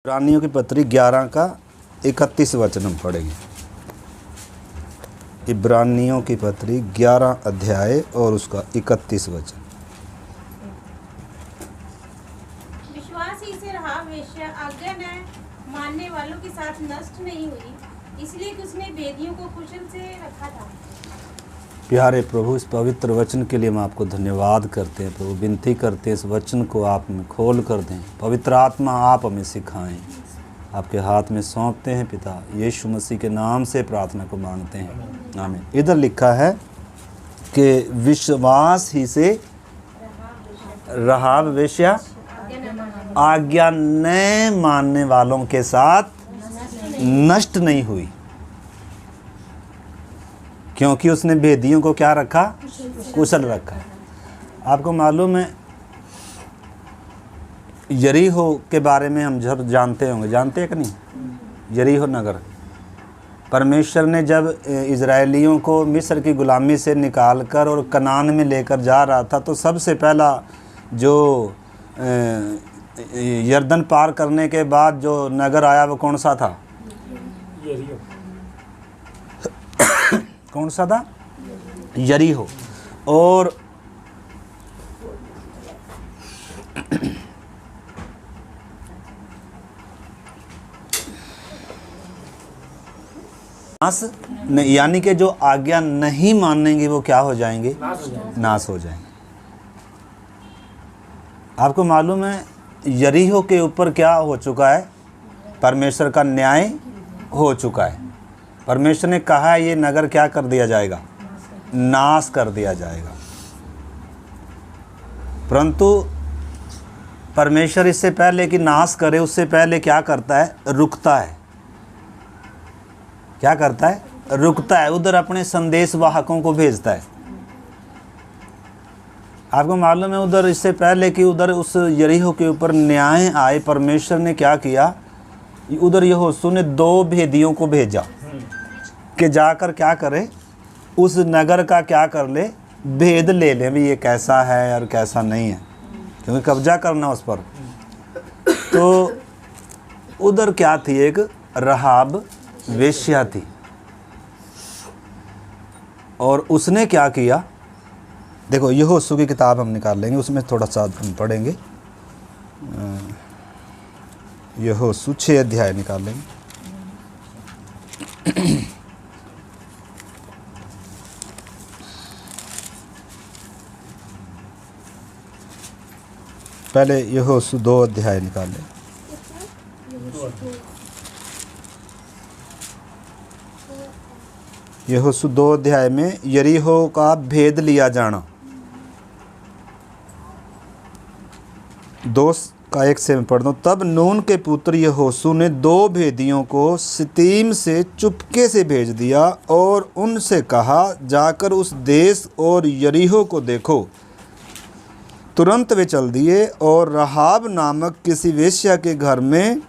इब्रानियों की पत्री 11 का 31 वचन हम पढ़ेंगे। इब्रानियों की पत्री 11 अध्याय और उसका 31 वचन। विश्वास ही से राहाब वेश्या आज्ञा न मानने वालों के साथ नष्ट नहीं हुई, इसलिए कि उसने वेदियों को कुशल से रखा था। प्यारे प्रभु, इस पवित्र वचन के लिए हम आपको धन्यवाद करते हैं। प्रभु, विनती करते हैं इस वचन को आप में खोल कर दें। पवित्र आत्मा आप हमें सिखाएं। आपके हाथ में सौंपते हैं पिता, यीशु मसीह के नाम से प्रार्थना को मांगते हैं, आमीन। इधर लिखा है कि विश्वास ही से राहाब वेश्या आज्ञा न मानने वालों के साथ नष्ट नहीं हुई, क्योंकि उसने वेदियों को क्या रखा? कुशल रखा। आपको मालूम है यरीहो के बारे में हम जब जानते होंगे, जानते हैं कि नहीं? यरीहो नगर परमेश्वर ने जब इज़राइलियों को मिस्र की गुलामी से निकालकर और कनान में लेकर जा रहा था, तो सबसे पहला जो यरदन पार करने के बाद जो नगर आया वो कौन सा था? यरीहो। कौन सा था? यरीहो। और यानी कि जो आज्ञा नहीं मानेंगे वो क्या हो जाएंगे? नाश हो जाएंगे। आपको मालूम है यरीहो के ऊपर क्या हो चुका है? परमेश्वर का न्याय हो चुका है। परमेश्वर ने कहा है ये नगर क्या कर दिया जाएगा? नाश कर दिया जाएगा। परंतु परमेश्वर इससे पहले कि नाश करे उससे पहले क्या करता है? रुकता है। क्या करता है? रुकता है। उधर अपने संदेश वाहकों को भेजता है। आपको मालूम है उधर इससे पहले कि उधर उस यरीहो के ऊपर न्याय आए, परमेश्वर ने क्या किया? उधर यहोशू ने 2 भेदियों को भेजा कि जाकर क्या करे? उस नगर का क्या कर ले? भेद ले ले भी, ये कैसा है और कैसा नहीं है, क्योंकि कब्जा करना उस पर। तो उधर क्या थी? एक राहाब वेश्या थी, और उसने क्या किया? देखो यहोशू की किताब हम निकाल लेंगे, उसमें थोड़ा सा हम पढ़ेंगे। यहोशू 6 अध्याय निकाल लेंगे। पहले यहोशू 2 अध्याय निकाल लें। यहोशू 2 अध्याय में यरीहो का भेद लिया जाना। 2 का 1 से मैं पढ़ दूँ। तब नून के पुत्र यहोशू ने 2 भेदियों को सितीम से चुपके से भेज दिया और उनसे कहा, जाकर उस देश और यरीहो को देखो। तुरंत वे चल दिए और राहाब नामक किसी वेश्या के घर में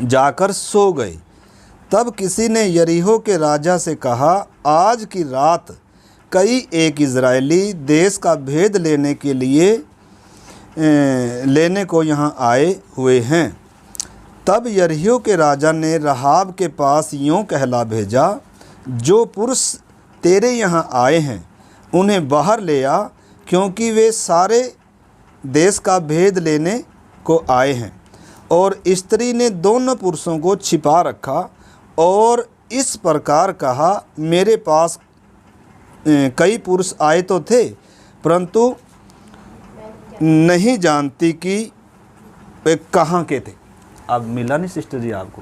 जाकर सो गए। तब किसी ने यरीहो के राजा से कहा, आज की रात कई एक इज़राइली देश का भेद लेने के लिए लेने को यहाँ आए हुए हैं। तब यरीहो के राजा ने राहाब के पास यूँ कहला भेजा, जो पुरुष तेरे यहाँ आए हैं उन्हें बाहर ले आ, क्योंकि वे सारे देश का भेद लेने को आए हैं। और स्त्री ने दोनों पुरुषों को छिपा रखा और इस प्रकार कहा, मेरे पास कई पुरुष आए तो थे, परंतु नहीं जानती कि वे कहाँ के थे। अब मिला नहीं सिस्टर जी आपको?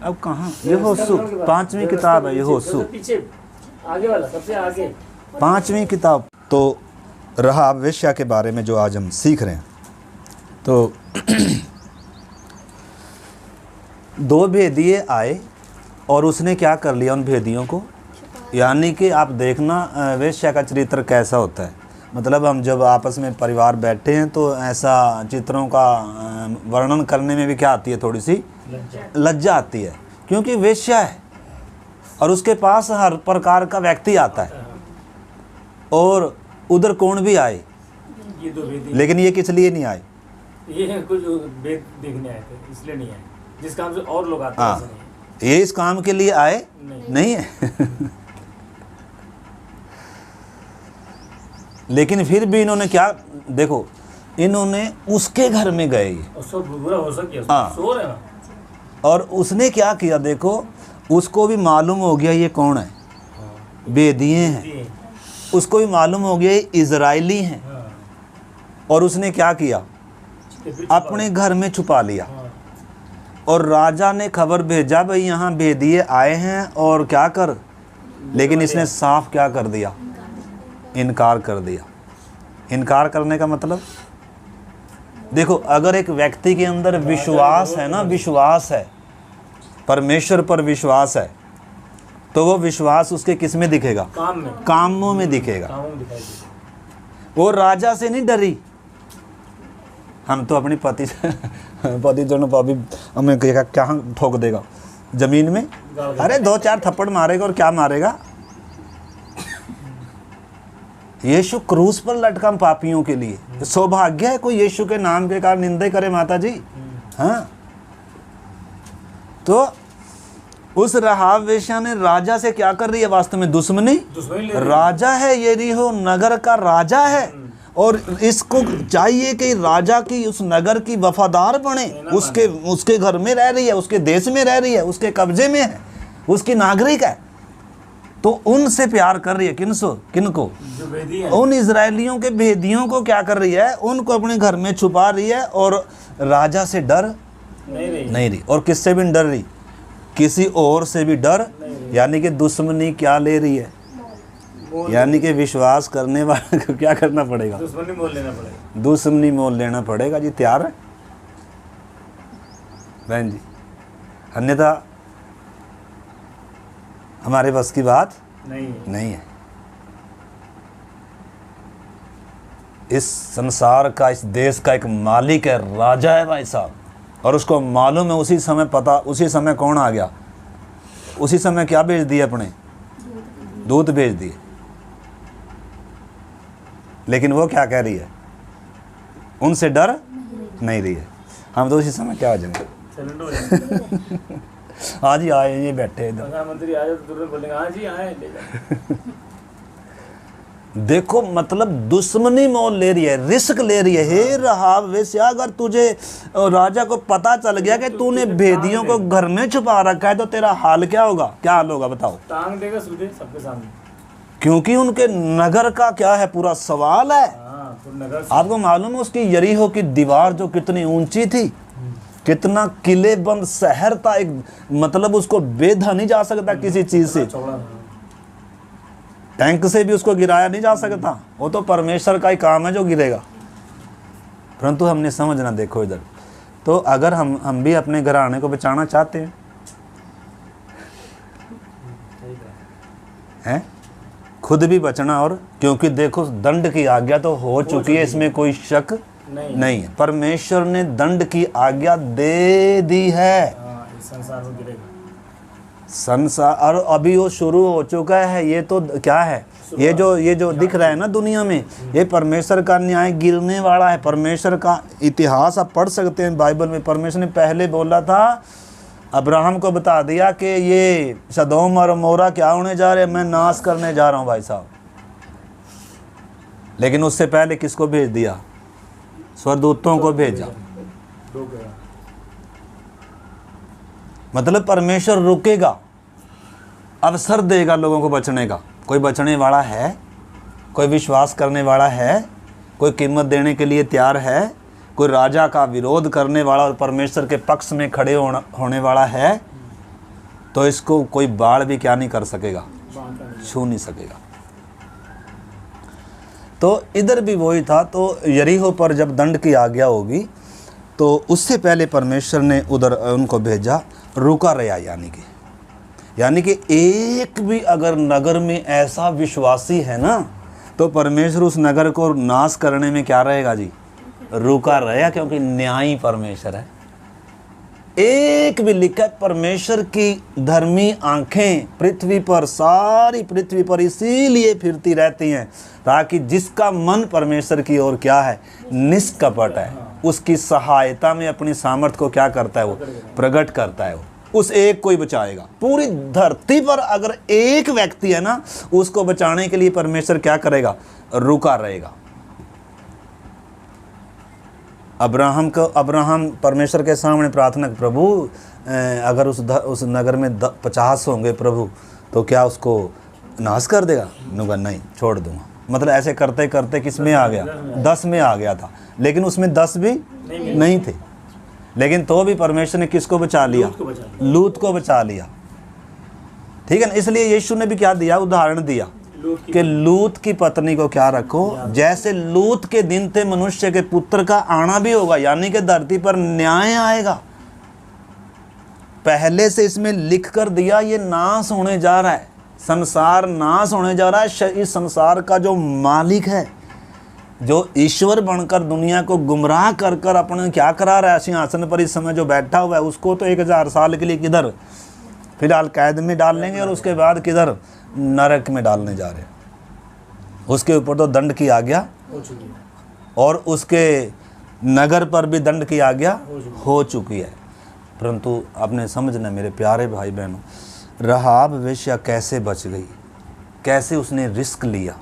अब कहाँ? यहोशू 5वीं किताब है। यहोशू आगे वाला, सबसे आगे 5वीं किताब। तो राहाब वेश्या के बारे में जो आज हम सीख रहे हैं, तो 2 भेदिए आए और उसने क्या कर लिया? उन भेदियों को, यानी कि आप देखना वेश्या का चरित्र कैसा होता है। मतलब हम जब आपस में परिवार बैठे हैं तो ऐसा चित्रों का वर्णन करने में भी क्या आती है? थोड़ी सी लज्जा आती है, क्योंकि वेश्या है और उसके पास हर प्रकार का व्यक्ति आता है। और उधर कौन भी आए, लेकिन ये किस लिए नहीं आए? ये कुछ वेद देखने आए थे इसलिए नहीं आए, जिस काम से और लोग आते हैं हाँ, ऐसे नहीं। ये इस काम के लिए आए नहीं। नहीं है। लेकिन फिर भी इन्होंने क्या, देखो इन्होंने उसके घर में गए और सब बुरा हो सके, हाँ। सो रहे हैं। और उसने क्या किया, देखो उसको भी मालूम हो गया ये कौन है, बेदिए हैं। जी। उसको भी मालूम हो गया ये इजराइली हैं। हाँ। और उसने क्या किया, ये फिर अपने घर में छुपा लिया। हाँ। और राजा ने खबर भेजा भाई यहाँ बेदिए आए हैं और क्या कर, लेकिन इसने साफ क्या कर दिया, इनकार कर दिया। इनकार करने का मतलब, देखो अगर एक व्यक्ति के अंदर विश्वास है ना, विश्वास है, परमेश्वर पर विश्वास है, तो वो विश्वास उसके किस में दिखेगा, काम में, कामों में दिखेगा। कामों में दिखाई देता। वो राजा से नहीं डरी, हम तो अपनी पति जो अभी हमें क्या ठोक देगा जमीन में, अरे 2-4 थप्पड़ मारेगा और क्या मारेगा। यीशु क्रूस पर लटका पापियों के लिए। सौभाग्य है कोई यीशु के नाम के कारण निंदा करे माता जी। हाँ, तो उस राहाब वेश्या ने राजा से क्या कर रही है, वास्तव में दुश्मनी। दुश्मनी ले रही है। राजा है, यरीहो नगर का राजा है, और इसको चाहिए कि राजा की उस नगर की वफादार बने। उसके घर में रह रही है, उसके देश में रह रही है, उसके कब्जे में है, उसकी नागरिक है, तो उनसे प्यार कर रही है। किनको, जो वेदी है। उन इजरायलियों के भेदियों को क्या कर रही है, उनको अपने घर में छुपा रही है। और राजा से डर नहीं रही, और किससे भी नहीं डर रही, किसी और से भी डर, यानी कि दुश्मनी क्या ले रही है, यानी कि विश्वास करने वाले को क्या करना पड़ेगा, दुश्मनी मोल लेना पड़ेगा। दुश्मनी मोल लेना पड़ेगा जी। तैयार है बहन जी, अन्यथा हमारे बस की बात नहीं है। इस संसार का, इस देश का एक मालिक है, राजा है भाई साहब, और उसको मालूम है उसी समय पता, उसी समय कौन आ गया, उसी समय क्या भेज दिए, अपने दूत भेज दिए। लेकिन वो क्या कह रही है, उनसे डर नहीं रही है। हम तो उसी समय क्या हो जाएंगे, सरेंडर हो जाएंगे। हाँ जी आए, ये बैठे इधर। प्रधानमंत्री आए तो तुरंत बोलेंगे हाँ जी आए, ले जाओ। देखो मतलब दुश्मनी मोल ले रही है, रिस्क ले रही है। हे राहाब वेश्या, अगर तुझे राजा को पता चल गया कि तूने भेदियों को घर में छुपा रखा है, तो तेरा हाल क्या होगा, क्या हाल होगा बताओ। टांग देगा सीधे सबके सामने। क्योंकि उनके नगर का क्या है, पूरा सवाल है। हाँ, तो नगर से आपको मालूम है उसकी यरीहो की दीवार जो कितनी ऊंची थी, कितना किलेबंद शहर था, एक मतलब उसको बेधा नहीं जा सकता किसी चीज से, चौड़ा था। टैंक से भी उसको गिराया नहीं जा सकता। वो तो परमेश्वर का ही काम है जो गिरेगा। परंतु हमने समझना, देखो इधर, तो अगर हम भी अपने घराने को बचाना चाहते हैं, खुद भी बचना, और क्योंकि देखो दंड की आज्ञा तो हो चुकी है, इसमें कोई शक नहीं है। परमेश्वर ने दंड की आज्ञा दे दी है। हाँ, इस संसार में गिरेगा संसार, और अभी वो शुरू हो चुका है। ये तो क्या है, ये जो दिख रहा है ना दुनिया में, ये परमेश्वर का न्याय गिरने वाला है। परमेश्वर का इतिहास आप पढ़ सकते हैं बाइबल में। परमेश्वर ने पहले बोला था, अब्राहम को बता दिया कि ये सदोम और मोरा क्या होने जा रहे हैं, मैं नाश करने जा रहा हूँ भाई साहब। लेकिन उससे पहले किसको भेज दिया, स्वर्गदूतों को भेजा। दो गया। मतलब परमेश्वर रुकेगा, अवसर देगा लोगों को बचने का। कोई बचने वाला है, कोई विश्वास करने वाला है, कोई कीमत देने के लिए तैयार है, कोई राजा का विरोध करने वाला और परमेश्वर के पक्ष में खड़े होने वाला है, तो इसको कोई बाढ़ भी क्या नहीं कर सकेगा, छू नहीं सकेगा। तो इधर भी वही था। तो यरीहो पर जब दंड की आज्ञा होगी, तो उससे पहले परमेश्वर ने उधर उनको भेजा, रुका रहा। यानी कि एक भी अगर नगर में ऐसा विश्वासी है ना, तो परमेश्वर उस नगर को नाश करने में क्या रहेगा जी, रुका रहेगा, क्योंकि न्यायी परमेश्वर है। एक भी लिखा, परमेश्वर की धर्मी आंखें पृथ्वी पर, सारी पृथ्वी पर इसीलिए फिरती रहती हैं, ताकि जिसका मन परमेश्वर की ओर क्या है, निष्कपट है, उसकी सहायता में अपनी सामर्थ्य को क्या करता है, वो प्रकट करता है। वो उस एक को ही बचाएगा। पूरी धरती पर अगर एक व्यक्ति है ना, उसको बचाने के लिए परमेश्वर क्या करेगा, रुका रहेगा। अब्राहम परमेश्वर के सामने प्रार्थना, प्रभु अगर उस नगर में 50 होंगे प्रभु, तो क्या उसको नाश कर देगा? नुगा नहीं, छोड़ दूंगा। मतलब ऐसे करते करते किस में आ गया, 10 में आ गया था, लेकिन उसमें 10 भी नहीं थे। लेकिन तो भी परमेश्वर ने किसको बचा लिया? लूत को बचा लिया। ठीक है ना। इसलिए यीशु ने भी क्या दिया, उदाहरण दिया कि लूत की पत्नी को क्या रखो, जैसे लूत के दिन थे मनुष्य के पुत्र का आना भी होगा, यानी कि धरती पर न्याय आएगा। पहले से इसमें लिख कर दिया, ये नाश होने जा रहा है, संसार नाश होने जा रहा है। इस संसार का जो मालिक है, जो ईश्वर बनकर दुनिया को गुमराह कर कर अपने क्या करा रहा है, सिंहासन पर इस समय जो बैठा हुआ है, उसको तो 1000 साल के लिए किधर फिलहाल कैद में डाल लेंगे, और उसके बाद किधर नरक में डालने जा रहे हैं। उसके ऊपर तो दंड की आज्ञा हो चुकी है, और उसके नगर पर भी दंड की आज्ञा हो चुकी है। परंतु आपने समझना मेरे प्यारे भाई बहनों, रहाब वेश्या कैसे बच गई, कैसे उसने रिस्क लिया।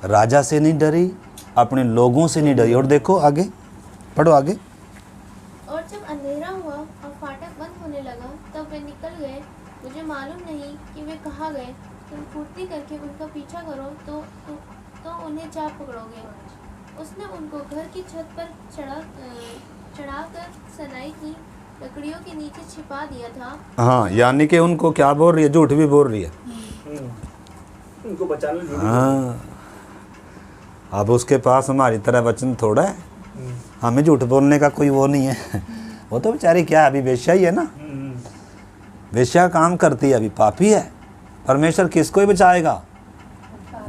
राजा से नहीं डरी, अपने लोगों से नहीं डरी। और देखो आगे पढ़ो आगे। और जब अंधेरा हुआ और फाटक बंद होने लगा, तब वे निकल गए। मुझे मालूम नहीं कि वे कहाँ गए। तुम फुर्ती करके उनका पीछा करो तो उन्हें जा पकड़ोगे। उसने उनको घर की छत पर चढ़ाकर सनाई की लकड़ियों के नीचे छिपा दिया था। हाँ, यानी कि उनको क्या बोल रही है, झूठ भी बोल रही है। उनको बचाना। हाँ, अब उसके पास हमारी तरह वचन थोड़ा है, हमें झूठ बोलने का कोई वो नहीं है। वो तो बेचारी क्या अभी वेश्या ही है ना, वेश्या काम करती है, अभी पापी है। परमेश्वर किसको ही बचाएगा,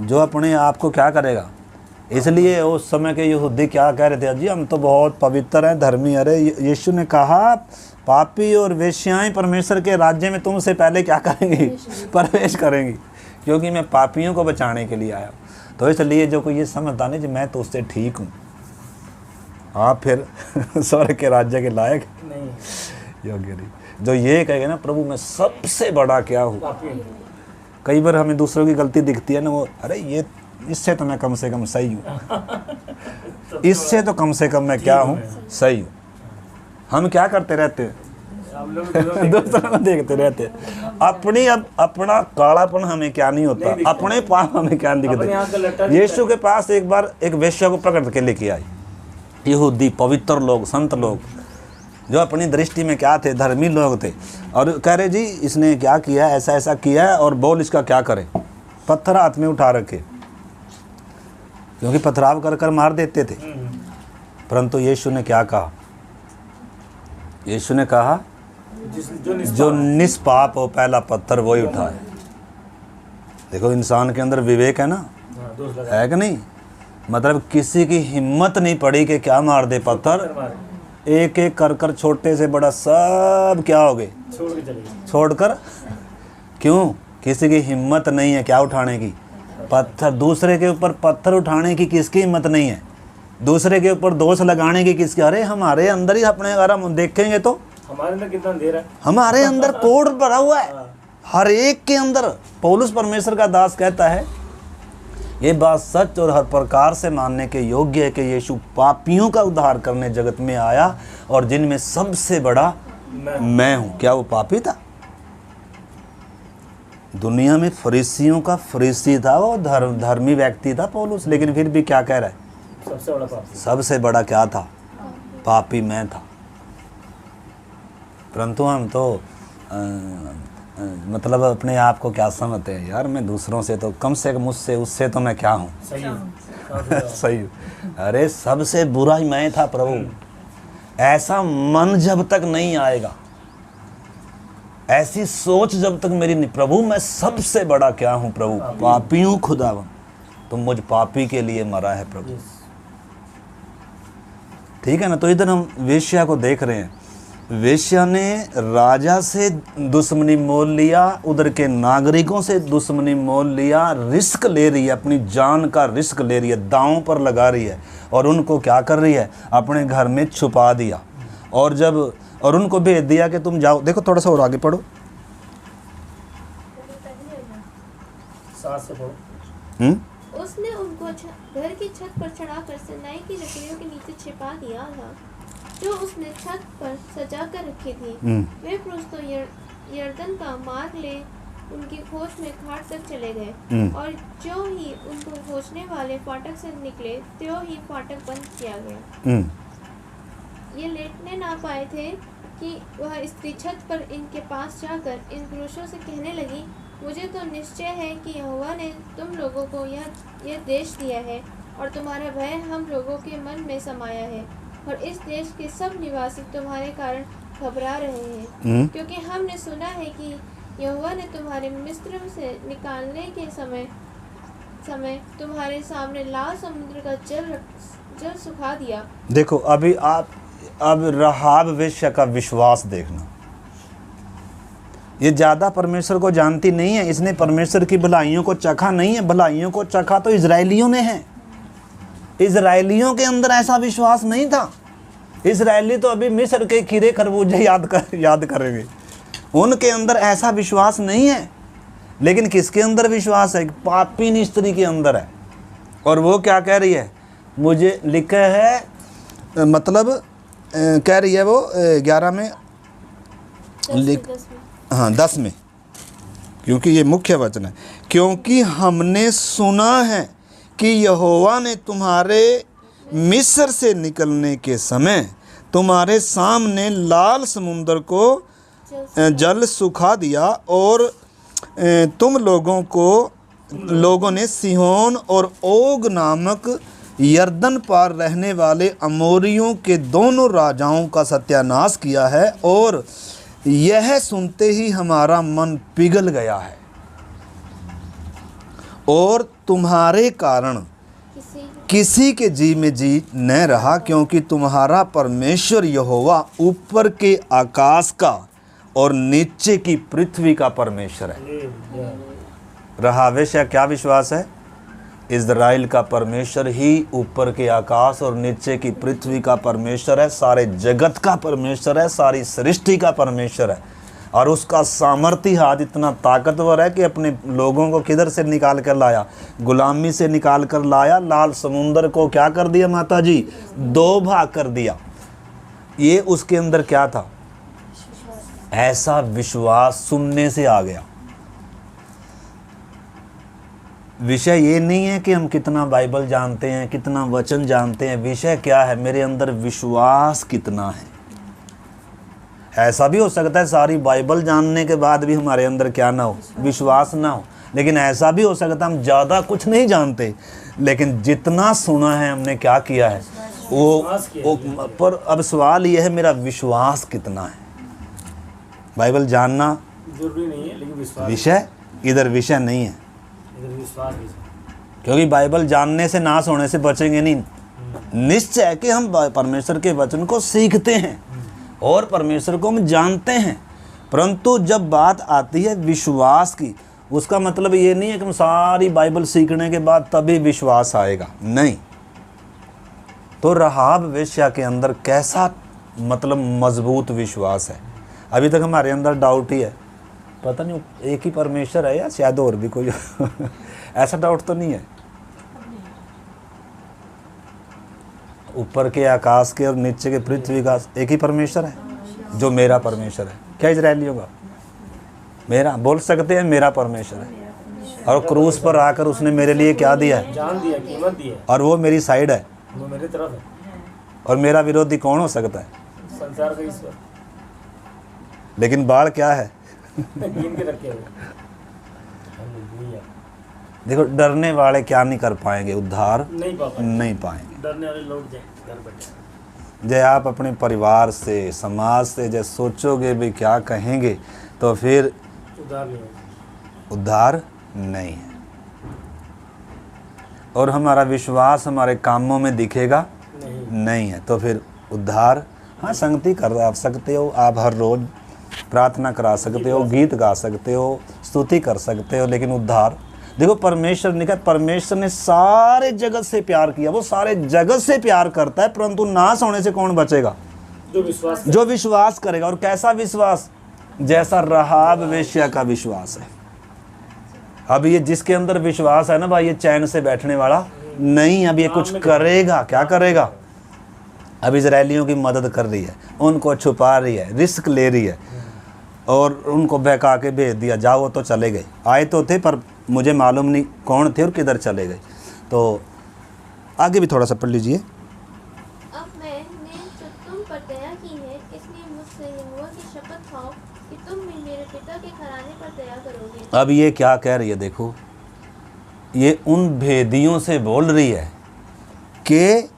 जो अपने आप को क्या करेगा। इसलिए उस समय के यहूदी क्या कह रहे थे, जी हम तो बहुत पवित्र हैं, धर्मी। अरे यीशु ने कहा पापी और वेश्याएं परमेश्वर के राज्य में तुमसे पहले क्या करेंगी, प्रवेश करेंगी, क्योंकि मैं पापियों को बचाने के लिए आया। तो इसलिए जो कोई ये समझता नहीं कि मैं तो उससे ठीक हूँ, आप फिर स्वर्ग के राज्य के लायक नहीं, योग्य नहीं। जो ये कहेगा ना प्रभु मैं सबसे बड़ा क्या हूँ, कई बार हमें दूसरों की गलती दिखती है ना, वो अरे ये इससे तो मैं कम से कम सही हूँ, इससे तो कम से कम मैं क्या हूँ, सही हूँ। हम क्या करते रहते हैं, दूसरों को देखते रहते हैं। अपना कालापन हमें क्या नहीं होता, अपने पाप हमें क्या नहीं दिखते। यीशु के पास एक बार एक वेश्या को पकड़ के लेके आई, यहूदी पवित्र लोग, संत लोग, जो अपनी दृष्टि में क्या थे, धर्मी लोग थे। और कह रहे जी इसने क्या किया, ऐसा ऐसा किया है, और बोल इसका क्या करें। पत्थर हाथ में उठा रखे, क्योंकि पथराव कर कर मार देते थे। परंतु यीशु ने क्या कहा, यीशु ने कहा जो निष्पाप हो पहला पत्थर वही उठाए। देखो इंसान के अंदर विवेक है ना, है कि नहीं। मतलब किसी की हिम्मत नहीं पड़ी कि क्या मार दे पत्थर, एक एक कर कर छोटे से बड़ा सब क्या हो गए, छोड़कर। क्यों, किसी की हिम्मत नहीं है क्या उठाने की, पत्थर। दूसरे के ऊपर पत्थर उठाने की किसकी हिम्मत नहीं है, दूसरे के ऊपर दोष लगाने की किसकी। अरे हमारे अंदर ही अपने, अगर हम देखेंगे तो हमारे अंदर कितना अंधेरा है, हमारे अंदर कोड़ भरा हुआ है, हर एक के अंदर। पौलुस परमेश्वर का दास कहता है ये बात सच और हर प्रकार से मानने के योग्य है कि यीशु पापियों का उद्धार करने जगत में आया, और जिनमें सबसे बड़ा मैं हूं। क्या वो पापी था? दुनिया में फरीसियों का फरीसी था वो, धर्मी व्यक्ति था पौलुस, लेकिन फिर भी क्या कह रहा है, सबसे बड़ा पापी। सबसे बड़ा क्या था, पापी मैं था। परंतु हम तो मतलब अपने आप को क्या समझते हैं, यार मैं दूसरों से तो कम से कम, मुझसे उससे तो मैं क्या हूँ, सही सही हूँ। अरे सबसे बुरा ही मैं था प्रभु। ऐसा मन जब तक नहीं आएगा, ऐसी सोच जब तक मेरी नहीं, प्रभु मैं सबसे बड़ा क्या हूँ प्रभु, पापी हूँ खुदावन, तुम मुझ पापी के लिए मरा है प्रभु। ठीक है ना। तो इधर हम वेश्या को देख रहे हैं वेश्या ने राजा से दुश्मनी मोल लिया, उधर के नागरिकों से दुश्मनी मोल लिया, रिस्क ले रही है, अपनी जान का रिस्क ले रही है, दांव पर लगा रही है, और उनको क्या कर रही है, अपने घर में छुपा दिया। और उनको भेज दिया कि तुम जाओ। देखो थोड़ा सा और आगे पढ़ो। 7 से पढ़ो। उसने उनको घर की छत पर चढ़ाकर सनाई की लकड़ियों के नीचे छिपा दिया था, जो उसने छत पर सजा कर रखी थी। वे पुरुष तो यर्दन का मार्ग ले उनकी खोज में घाट तक चले गए, और जो ही उनको खोजने वाले फाटक से निकले, त्यों ही फाटक बंद किया गया। ये लेटने ना पाए थे कि वह स्त्री छत पर इनके पास जाकर इन पुरुषों से कहने लगी, मुझे तो निश्चय है कि यहोवा ने तुम लोगों को यह देश दिया है, और तुम्हारा भय हम लोगों के मन में समाया है, और इस देश के सब निवासी तुम्हारे कारण घबरा रहे हैं, क्योंकि हमने सुना है कि यहोवा ने तुम्हारे मिस्र से निकालने के समय तुम्हारे सामने लाल समुद्र का जल सुखा दिया। देखो अभी अब राहाब वेश्या का विश्वास देखना। ये ज़्यादा परमेश्वर को जानती नहीं है, इसने परमेश्वर की भलाइयों को चखा नहीं है। भलाइयों को चखा तो इजराइलियों ने है। इजराइलियों के अंदर ऐसा विश्वास नहीं था। इजराइली तो अभी मिस्र के खीरे खरबूजे याद करेंगे, उनके अंदर ऐसा विश्वास नहीं है। लेकिन किसके अंदर विश्वास है? पापी स्त्री के अंदर है। और वो क्या कह रही है? मुझे लिखा है, मतलब कह रही है वो 11 में, हाँ 10 में, क्योंकि ये मुख्य वचन है। क्योंकि हमने सुना है कि यहोवा ने तुम्हारे मिस्र से निकलने के समय तुम्हारे सामने लाल समुद्र को जल सुखा दिया, और तुम लोगों ने सिहोन और ओग नामक यर्दन पार रहने वाले अमोरियों के दोनों राजाओं का सत्यानाश किया है, और यह सुनते ही हमारा मन पिघल गया है, और तुम्हारे कारण किसी के जी में जी न रहा, क्योंकि तुम्हारा परमेश्वर यहोवा ऊपर के आकाश का और नीचे की पृथ्वी का परमेश्वर है। राहाब वेश्या क्या विश्वास है? इज़राइल का परमेश्वर ही ऊपर के आकाश और नीचे की पृथ्वी का परमेश्वर है, सारे जगत का परमेश्वर है, सारी सृष्टि का परमेश्वर है। और उसका सामर्थ्य हाथ इतना ताकतवर है कि अपने लोगों को किधर से निकाल कर लाया? गुलामी से निकाल कर लाया। लाल समुंदर को क्या कर दिया माता जी? 2 भाग कर दिया। ये उसके अंदर क्या था? ऐसा विश्वास सुनने से आ गया। विषय ये नहीं है कि हम कितना बाइबल जानते हैं, कितना वचन जानते हैं। विषय क्या है? मेरे अंदर विश्वास कितना है। ऐसा भी हो सकता है सारी बाइबल जानने के बाद भी हमारे अंदर क्या ना हो? विश्वास ना हो। लेकिन ऐसा भी हो सकता है हम ज़्यादा कुछ नहीं जानते, लेकिन जितना सुना है हमने क्या किया है वो पर अब सवाल ये है, मेरा विश्वास कितना है? बाइबल जानना जरूरी नहीं है, लेकिन विश्वास विषय इधर विषय नहीं है। विश्वास क्योंकि बाइबल जानने से नाश होने से बचेंगे नहीं। निश्चय है कि हम परमेश्वर के वचन को सीखते हैं और परमेश्वर को हम जानते हैं, परंतु जब बात आती है विश्वास की, उसका मतलब ये नहीं है कि हम सारी बाइबल सीखने के बाद तभी विश्वास आएगा, नहीं। तो राहाब वेश्या के अंदर कैसा मतलब मजबूत विश्वास है। अभी तक हमारे अंदर डाउट ही है, पता नहीं एक ही परमेश्वर है या शायद और भी कोई ऐसा डाउट तो नहीं है। ऊपर के आकाश के और नीचे के पृथ्वी का एक ही परमेश्वर है जो मेरा परमेश्वर है। क्या इजराइलियों का? मेरा बोल सकते हैं, मेरा परमेश्वर है। और क्रूस पर आकर उसने मेरे लिए क्या दिया है? जान दिया, कीमत दी है। और वो मेरी साइड है, वो मेरी तरफ है। और मेरा विरोधी कौन हो सकता है? संसार का ईश्वर। लेकिन बाढ़ क्या है? गिन के रखे हुए। हालेलुया। देखो डरने वाले क्या नहीं कर पाएंगे? उद्धार नहीं पाएंगे। डरने वाले लोग घर बैठे। जब आप अपने परिवार से, समाज से जब सोचोगे भी क्या कहेंगे, तो फिर उद्धार नहीं है। और हमारा विश्वास हमारे कामों में दिखेगा नहीं है, तो फिर उद्धार हाँ संगति कर सकते हो आप, हर रोज़ प्रार्थना करा सकते हो, गीत गा सकते हो, स्तुति कर सकते हो, लेकिन उद्धार देखो परमेश्वर ने कहा, परमेश्वर ने सारे जगत से प्यार किया, वो सारे जगत से प्यार करता है, परंतु नाश होने से कौन बचेगा? जो विश्वास करेगा। और कैसा विश्वास? जैसा राहाब वेश्या का विश्वास है। अब ये जिसके अंदर विश्वास है ना भाई, ये चैन से बैठने वाला नहीं, अब ये कुछ करेगा। क्या करेगा? अब इजरायलियों की मदद कर रही है, उनको छुपा रही है, रिस्क ले रही है, और उनको बहका के भेज दिया, जाओ तो चले गए। आए तो थे पर मुझे मालूम नहीं कौन थे और किधर चले गए। तो आगे भी थोड़ा सा पढ़ लीजिए। अब मैंने जो तुम पर दया की है, इसलिए मुझसे यहोवा की शपथ खाओ कि तुम भी मेरे पिता के घराने पर दया करोगे। अब ये क्या कह रही है? देखो, ये उन भेदियों से बोल रही है कि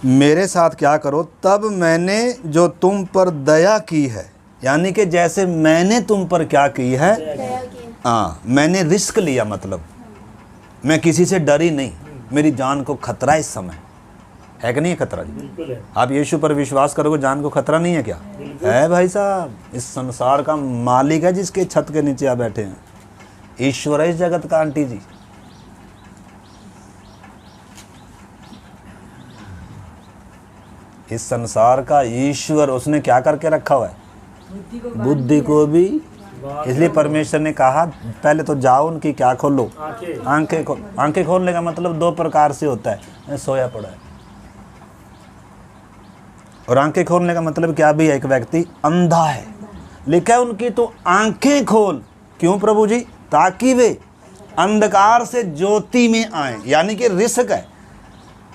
मेरे साथ क्या करो, तब मैंने जो तुम पर दया की है, यानी कि जैसे मैंने तुम पर क्या की है, दया की। हाँ, मैंने रिस्क लिया, मतलब मैं किसी से डरी नहीं, मेरी जान को खतरा इस समय है कि नहीं है? खतरा जी, बिल्कुल है। आप यीशु पर विश्वास करोगे, जान को खतरा नहीं है क्या? है भाई साहब, इस संसार का मालिक है जिसके छत के नीचे आप बैठे हैं, ईश्वर है इस जगत का। आंटी जी, इस संसार का ईश्वर, उसने क्या करके रखा हुआ है? बुद्धि को भी। इसलिए परमेश्वर ने कहा पहले तो जाओ उनकी क्या खोलो, आंखें खोलने का मतलब दो प्रकार से होता है। मैं सोया पड़ा है, और आंखें खोलने का मतलब क्या भी है? एक व्यक्ति अंधा है, लिखा है उनकी तो आंखें खोल। क्यों प्रभु जी? ताकि वे अंधकार से ज्योति में आए, यानी कि रिस्क है।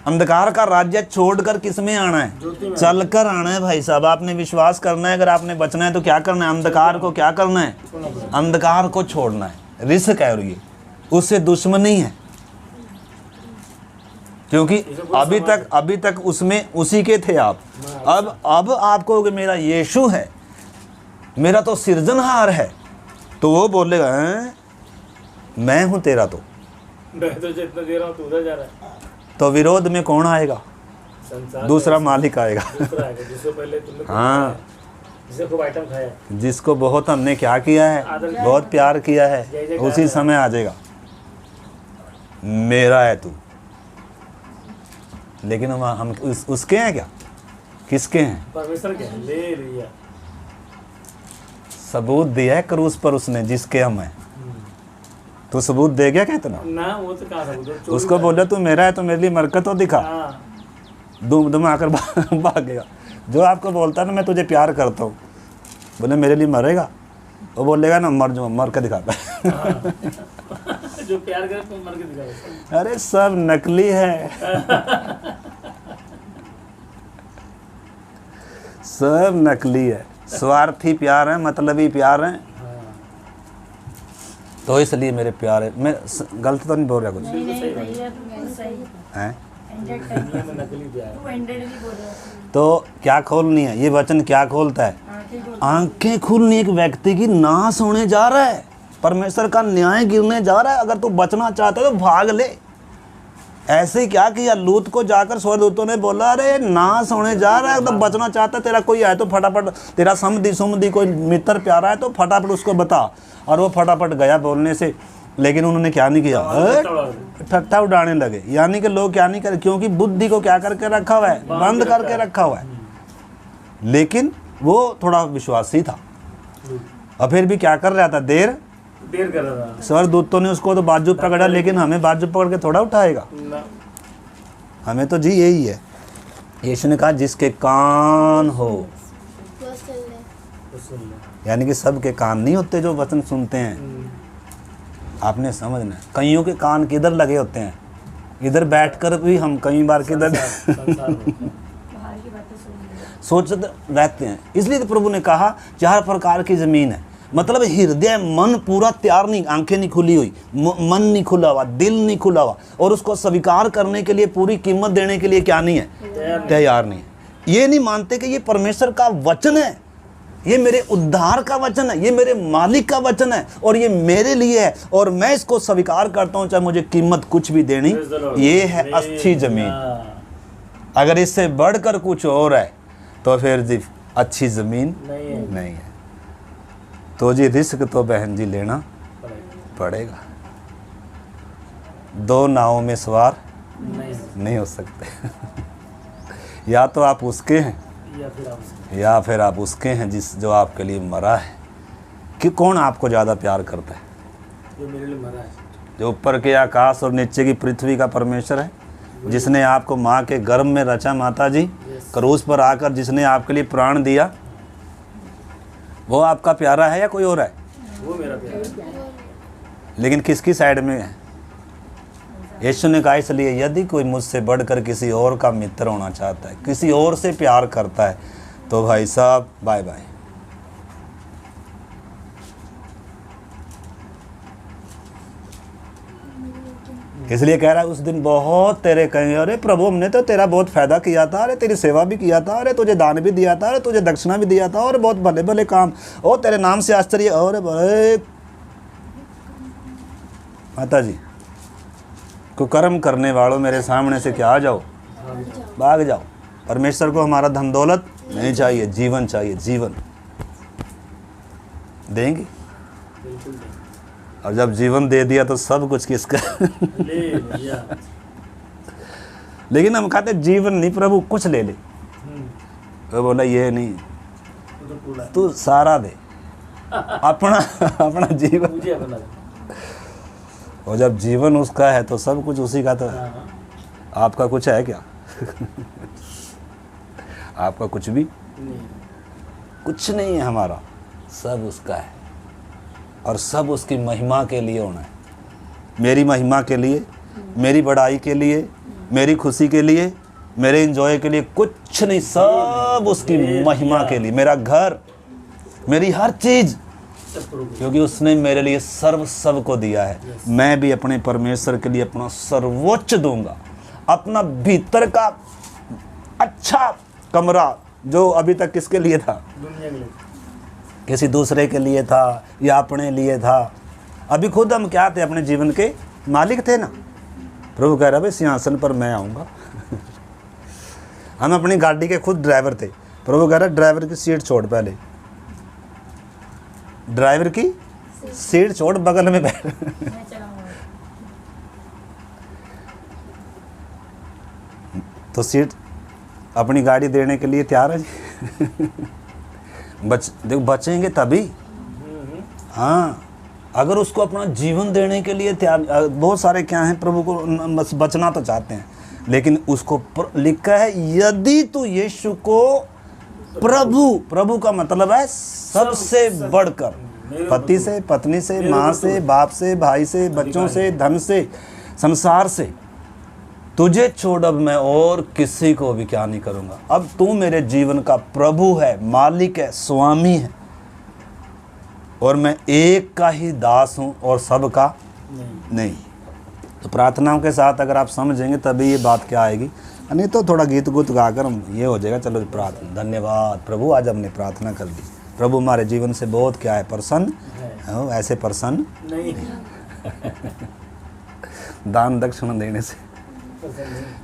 अंधकार का राज्य छोड़कर किस में आना है? चलकर आना है भाई साहब। आपने विश्वास करना है, अगर आपने बचना है तो क्या करना है? अंधकार को क्या करना है? अंधकार को छोड़ना है। रिस्क है, और ये उससे दुश्मनी है, क्योंकि अभी तक उसमें उसी के थे आप। अब आपको कि मेरा यीशु है, मेरा तो सृजनहार है, तो वो बोलेगा मैं हूं तेरा, तो मैं तो जितना दे रहा हूँ तू उधर जा रहा है। तो विरोध में कौन आएगा? दूसरा मालिक आएगा। जिसको पहले तुमने हाँ, जिससे खूब आइटम खाया, जिसको बहुत हमने क्या किया है, बहुत प्यार किया है, उसी समय आ जाएगा मेरा है तू। लेकिन हम उसके हैं क्या? किसके हैं? परमेश्वर के ले लिया। सबूत दिया है क्रूस पर उसने, जिसके हम हैं। तो सबूत दे गया क्या इतना? ना, वो तो कहाँ सबूत? उसको बोला तू मेरा है तो मेरे लिए मरकत तो दिखा। दुम आकर भागेगा। जो आपको बोलता है ना मैं तुझे प्यार करता हूँ, बोले मेरे लिए मरेगा, वो बोलेगा ना मर के दिखाता है। जो प्यार करे तो मर के दिखाता। अरे सब नकली है, सब नकली है, स्वार्थी प्यार है, मतलबी प्यार है। तो इसलिए मेरे प्यारे, मैं गलत तो नहीं बोल रहा कुछ हैं? तो क्या खोलनी है? ये वचन क्या खोलता है? आंखें खोलनी। एक व्यक्ति की नाश होने जा रहा है, परमेश्वर का न्याय गिरने जा रहा है। अगर तू बचना चाहता है तो भाग ले। ऐसे ही क्या किया? लूत को जाकर स्वर्गदूतों ने बोला अरे नाश होने जा रहा है, तो बचना चाहता है, तेरा कोई है तो फटाफट, तेरा समधी कोई मित्र प्यारा है तो फटाफट उसको बता। और वो फटाफट गया बोलने से, लेकिन उन्होंने क्या नहीं किया? ठट्ठा उड़ाने लगे। यानी कि लोग क्या नहीं करे, क्योंकि बुद्धि को क्या करके रखा हुआ है? बंद करके रखा हुआ है। लेकिन वो थोड़ा विश्वासी था, और फिर भी क्या कर रहा था? देर कर रहा था। स्वर्गदूतों ने उसको तो बाजू पकड़ा, लेकिन हमें बाजू पकड़ के थोड़ा उठाएगा। हमें तो जी यही है। यीशु ने कहा जिसके कान हो, यानी कि सबके कान नहीं होते जो वचन सुनते हैं। आपने समझना है, कईयों के कान किधर लगे होते हैं, इधर बैठकर भी हम कई बार किधर सोचते रहते हैं। इसलिए तो प्रभु ने कहा 4 प्रकार की ज़मीन है, मतलब हृदय मन पूरा तैयार नहीं, आंखें नहीं खुली हुई, मन नहीं खुला हुआ, दिल नहीं खुला हुआ, और उसको स्वीकार करने के लिए, पूरी कीमत देने के लिए क्या नहीं है? तैयार नहीं है। ये नहीं मानते कि ये परमेश्वर का वचन है, ये मेरे उद्धार का वचन है, ये मेरे मालिक का वचन है, और ये मेरे लिए है, और मैं इसको स्वीकार करता हूँ चाहे मुझे कीमत कुछ भी देनी। ये है अच्छी ज़मीन। अगर इससे बढ़कर कुछ और है तो फिर जी अच्छी ज़मीन नहीं है, नहीं है। तो जी रिस्क तो बहन जी लेना पड़ेगा। पड़ेगा। दो नावों में सवार नहीं, नहीं हो सकते। या तो आप उसके हैं या फिर आप उसके हैं जिस जो आपके लिए मरा है। कि कौन आपको ज़्यादा प्यार करता है? जो मेरे लिए मरा है। जो ऊपर के आकाश और नीचे की पृथ्वी का परमेश्वर है, जिसने आपको माँ के गर्भ में रचा, माता जी क्रूस पर आकर जिसने आपके लिए प्राण दिया, वो आपका प्यारा है या कोई और है? वो मेरा प्यार है। लेकिन किसकी साइड में है? यीशु ने कहा इसलिए यदि कोई मुझसे बढ़कर किसी और का मित्र होना चाहता है, किसी और से प्यार करता है, तो भाई साहब बाय बाय। इसलिए कह रहा है उस दिन बहुत तेरे कहेंगे, अरे प्रभु हमने तो तेरा बहुत फ़ायदा किया था, अरे तेरी सेवा भी किया था, अरे तुझे दान भी दिया था, अरे तुझे दक्षिणा भी दिया था, और बहुत भले भले काम, और तेरे नाम से आश्चर्य, और बड़े माता जी कुकर्म करने वालों मेरे सामने से क्या आ जाओ, भाग जाओ। परमेश्वर को हमारा धन दौलत नहीं चाहिए, जीवन चाहिए, जीवन देंगे। बिल्कुल नहीं। और जब जीवन दे दिया तो सब कुछ किसका? ले भैया। लेकिन हम कहते जीवन नहीं प्रभु, कुछ ले ले। वो बोला ये नहीं, वो तो पूरा है। तू सारा दे, अपना अपना जीवन। मुझे अपना दे। और जब जीवन उसका है तो सब कुछ उसी का तो है। हाँ, आपका कुछ है क्या? आपका कुछ भी नहीं। कुछ नहीं है हमारा, सब उसका है। और सब उसकी महिमा के लिए होना है। मेरी महिमा के लिए, मेरी बड़ाई के लिए, मेरी खुशी के लिए, मेरे एंजॉय के लिए कुछ नहीं, सब उसकी महिमा के लिए। मेरा घर, मेरी हर चीज़, सब प्रभु। क्योंकि उसने मेरे लिए सर्व सब को दिया है। मैं भी अपने परमेश्वर के लिए अपना सर्वोच्च दूंगा। अपना भीतर का अच्छा कमरा जो अभी तक किसके लिए था? दुनिया के लिए। किसी दूसरे के लिए था या अपने लिए था। अभी खुद हम क्या थे? अपने जीवन के मालिक थे ना। प्रभु कह रहा भाई सिंहासन पर मैं आऊँगा। हम अपनी गाड़ी के खुद ड्राइवर थे। प्रभु कह रहा ड्राइवर की सीट छोड़, पहले ड्राइवर की सीट छोड़, बगल में बैठ। तो सीट अपनी गाड़ी देने के लिए तैयार है जी। देखो बचेंगे तभी। हाँ, अगर उसको अपना जीवन देने के लिए तैयार, बहुत सारे क्या हैं प्रभु को बस बचना तो चाहते हैं, लेकिन उसको लिखा है यदि तू यीशु को प्रभु का मतलब है सबसे बढ़कर, पति से, पत्नी से, माँ से, बाप से, भाई से, बच्चों से, धन से, संसार से, तुझे छोड़ अब मैं और किसी को भी क्या नहीं करूँगा। अब तू मेरे जीवन का प्रभु है, मालिक है, स्वामी है, और मैं एक का ही दास हूँ और सब का नहीं। तो प्रार्थनाओं के साथ अगर आप समझेंगे तभी ये बात क्या आएगी, नहीं तो थोड़ा गीत गुत गाकर हम ये हो जाएगा। चलो प्रार्थना, धन्यवाद प्रभु, आज हमने प्रार्थना कर दी। प्रभु हमारे जीवन से बहुत क्या है, प्रसन्न है। ऐसे प्रसन्न नहीं। दान दक्षिणा देने से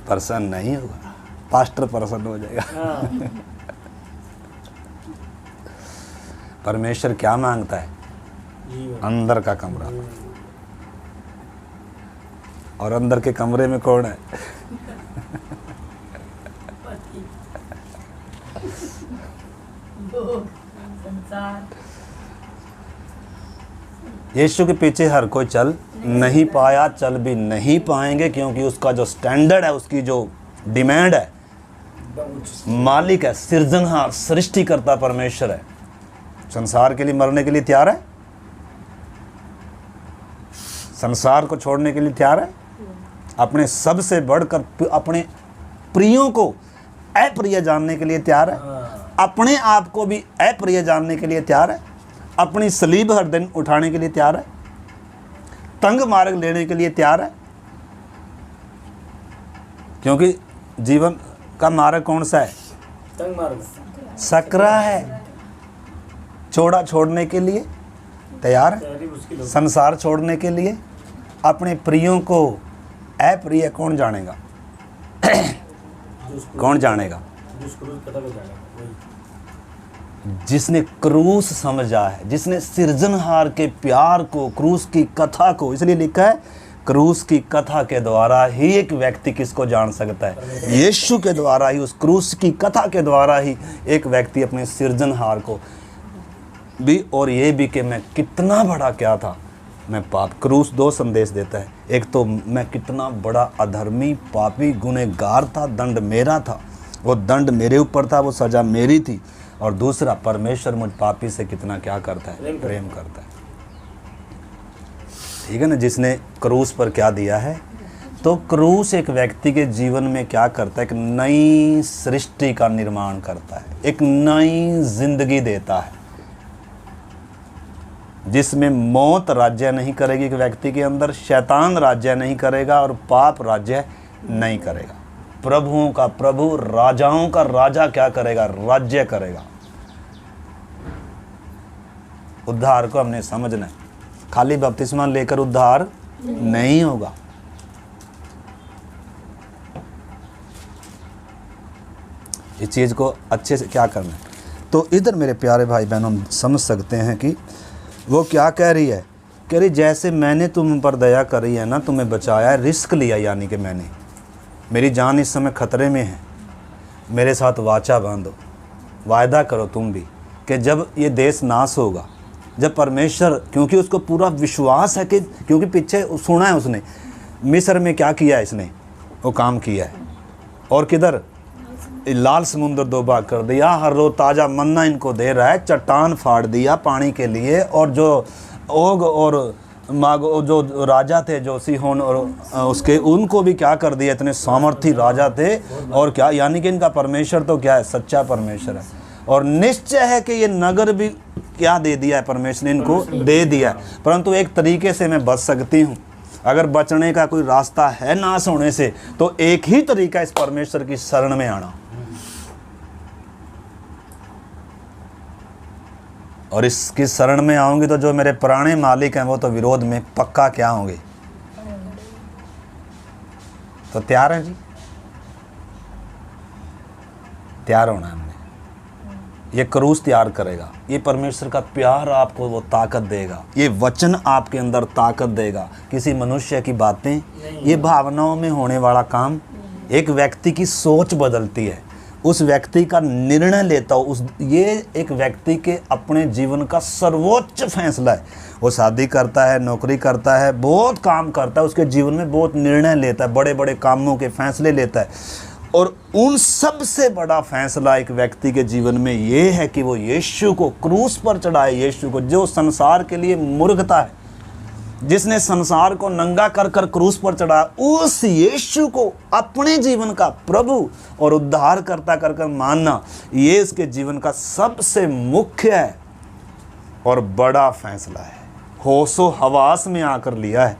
प्रसन्न नहीं होगा, पास्टर प्रसन्न हो जाएगा। हाँ। परमेश्वर क्या मांगता है? जीवन। अंदर का कमरा। और अंदर के कमरे में कौन है? यीशु के पीछे हर कोई चल नहीं पाया, चल भी नहीं पाएंगे, क्योंकि उसका जो स्टैंडर्ड है, उसकी जो डिमांड है, मालिक है, सृजनहार, सृष्टिकर्ता परमेश्वर है। संसार के लिए मरने के लिए तैयार है, संसार को छोड़ने के लिए तैयार है, अपने सबसे बढ़कर अपने प्रियों को अप्रिय जानने के लिए तैयार है, अपने आप को भी अप्रिय जानने के लिए तैयार है, अपनी सलीब हर दिन उठाने के लिए तैयार है, तंग मार्ग लेने के लिए तैयार है। क्योंकि जीवन का मार्ग कौन सा है? तंग मार्ग, सकरा है। चौड़ा छोड़ने के लिए तैयार है, तैयारी मुश्किल होगी। संसार छोड़ने के लिए, अपने प्रियों को अप्रिय कौन जानेगा? कौन जानेगा? जिसको रोज पता कर जाएगा। जिसने क्रूस समझा है, जिसने सृजनहार के प्यार को, क्रूस की कथा को, इसलिए लिखा है क्रूस की कथा के द्वारा ही एक व्यक्ति किसको जान सकता है, यीशु के द्वारा ही, उस क्रूस की कथा के द्वारा ही एक व्यक्ति अपने सृजनहार को भी, और ये भी कि मैं कितना बड़ा क्या था, मैं पाप। क्रूस दो संदेश देता है, एक तो मैं कितना बड़ा अधर्मी पापी गुनहगार था, दंड मेरा था, वो दंड मेरे ऊपर था, वो सज़ा मेरी थी, और दूसरा परमेश्वर मुझ पापी से कितना क्या करता है, प्रेम करता है। ठीक है ना, जिसने क्रूस पर क्या दिया है। तो क्रूस एक व्यक्ति के जीवन में क्या करता है, एक नई सृष्टि का निर्माण करता है, एक नई जिंदगी देता है, जिसमें मौत राज्य नहीं करेगी एक व्यक्ति के अंदर, शैतान राज्य नहीं करेगा और पाप राज्य नहीं करेगा। प्रभुओं का प्रभु, राजाओं का राजा क्या करेगा, राज्य करेगा। उद्धार को हमने समझना है, खाली बपतिस्मा लेकर उद्धार नहीं होगा। इस चीज़ को अच्छे से क्या करना है। तो इधर मेरे प्यारे भाई बहनों हम समझ सकते हैं कि वो क्या कह रही है, कह रही जैसे मैंने तुम पर दया करी है ना, तुम्हें बचाया है, रिस्क लिया, यानी कि मैंने, मेरी जान इस समय खतरे में है, मेरे साथ वाचा बांधो, वायदा करो तुम भी कि जब ये देश नाश होगा, जब परमेश्वर, क्योंकि उसको पूरा विश्वास है कि, क्योंकि पीछे सुना है उसने मिस्र में क्या किया है, इसने वो काम किया है, और किधर लाल समुद्र दो भाग कर दिया, हर रोज ताज़ा मन्ना इनको दे रहा है, चट्टान फाड़ दिया पानी के लिए, और जो ओग और मागो जो राजा थे, जो सीहोन और उसके, उनको भी क्या कर दिया, इतने सामर्थी राजा थे, और क्या, यानी कि इनका परमेश्वर तो क्या है, सच्चा परमेश्वर है, और निश्चय है कि ये नगर भी क्या दे दिया है, परमेश्वर ने इनको दे दिया है। परंतु एक तरीके से मैं बच सकती हूँ, अगर बचने का कोई रास्ता है नाश होने से, तो एक ही तरीका इस परमेश्वर की शरण में आना, और इसकी शरण में आऊंगी तो जो मेरे पुराने मालिक हैं वो तो विरोध में पक्का क्या होंगे। तो तैयार है जी, तैयार होना है हमने। ये क्रूस तैयार करेगा, ये परमेश्वर का प्यार आपको वो ताकत देगा, ये वचन आपके अंदर ताकत देगा। किसी मनुष्य की बातें, ये भावनाओं में होने वाला काम, एक व्यक्ति की सोच बदलती है, उस व्यक्ति का निर्णय लेता हो, ये एक व्यक्ति के अपने जीवन का सर्वोच्च फैसला है। वो शादी करता है, नौकरी करता है, बहुत काम करता है, उसके जीवन में बहुत निर्णय लेता है, बड़े बड़े कामों के फैसले लेता है, और उन सब से बड़ा फैसला एक व्यक्ति के जीवन में ये है कि वो यीशु को क्रूस पर चढ़ाए, यीशु को जो संसार के लिए मूर्खता है, जिसने संसार को नंगा कर कर क्रूस पर चढ़ाया, उस यीशु को अपने जीवन का प्रभु और उद्धार करता कर कर मानना, ये इसके जीवन का सबसे मुख्य है और बड़ा फैसला है। होशो हवास में आकर लिया है,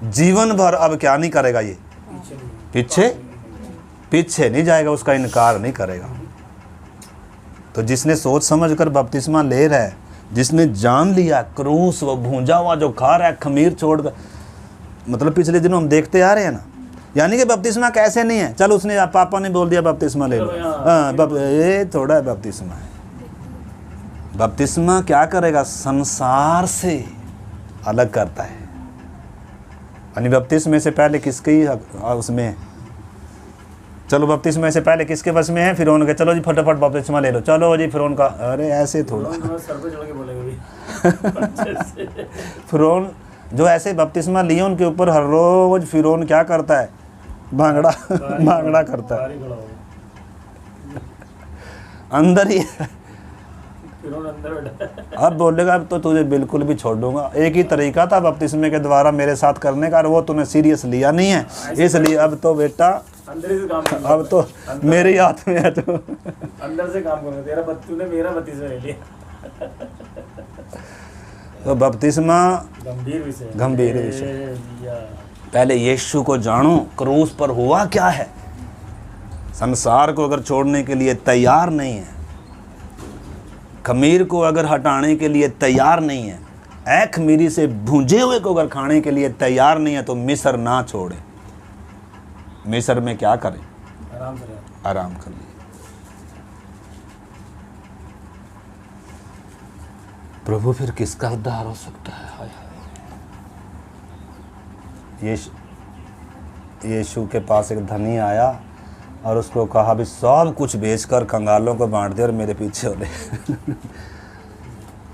जीवन भर अब क्या नहीं करेगा, ये पीछे नहीं जाएगा, उसका इनकार नहीं करेगा। तो जिसने सोच समझ कर बपतिस्मा ले रहा है, जिसने जान लिया क्रूस, वो भूंजा हुआ जो खा रहा है, खमीर छोड़कर, मतलब पिछले दिनों हम देखते आ रहे हैं ना, यानी कि बपतिस्मा कैसे नहीं है, चल उसने पापा ने बोल दिया बपतिस्मा ले लो, हाँ ये थोड़ा है बपतिस्मा है। बपतिस्मा क्या करेगा, संसार से अलग करता है। यानी बपतिस्मे से पहले किसकी उसमें, चलो बपतिस्मे से पहले किसके बस में है, फिरौन के, चलो जी फटाफट बपतिस्मा ले लो, चलो जी फिरौन का, अरे ऐसे थोड़ा फिरौन जो ऐसे बपतिस्मा लिए उनके ऊपर हर रोज फिरौन क्या करता है, भांगड़ा करता है, अंदर ही अब बोलेगा अब तो तुझे बिल्कुल भी छोड़ दूंगा। एक ही तरीका था बपतिस्मे के द्वारा मेरे साथ करने का, और वो तूने सीरियस लिया नहीं है, इसलिए अब तो बेटा अंदर से काम अब तो मेरे हाथ में है, तो अंदर से काम करूंगा, तेरा तूने मेरा बपतिस्मा ले लिया। तो बपतिस्मा गंभीर विषय। पहले यीशु को जानो, क्रूस पर हुआ क्या है, संसार को अगर छोड़ने के लिए तैयार नहीं है, खमीर को अगर हटाने के लिए तैयार नहीं है, ऐ खमीरी से भूंजे हुए को अगर खाने के लिए तैयार नहीं है, तो मिस्र ना छोड़े। मिस्र में क्या करें, आराम कर लिए। प्रभु फिर किसका उद्धार हो सकता है? हाय हाय। यीशु के पास एक धनी आया और उसको कहा भी सब कुछ बेचकर कंगालों को बांट दे और मेरे पीछे हो ले।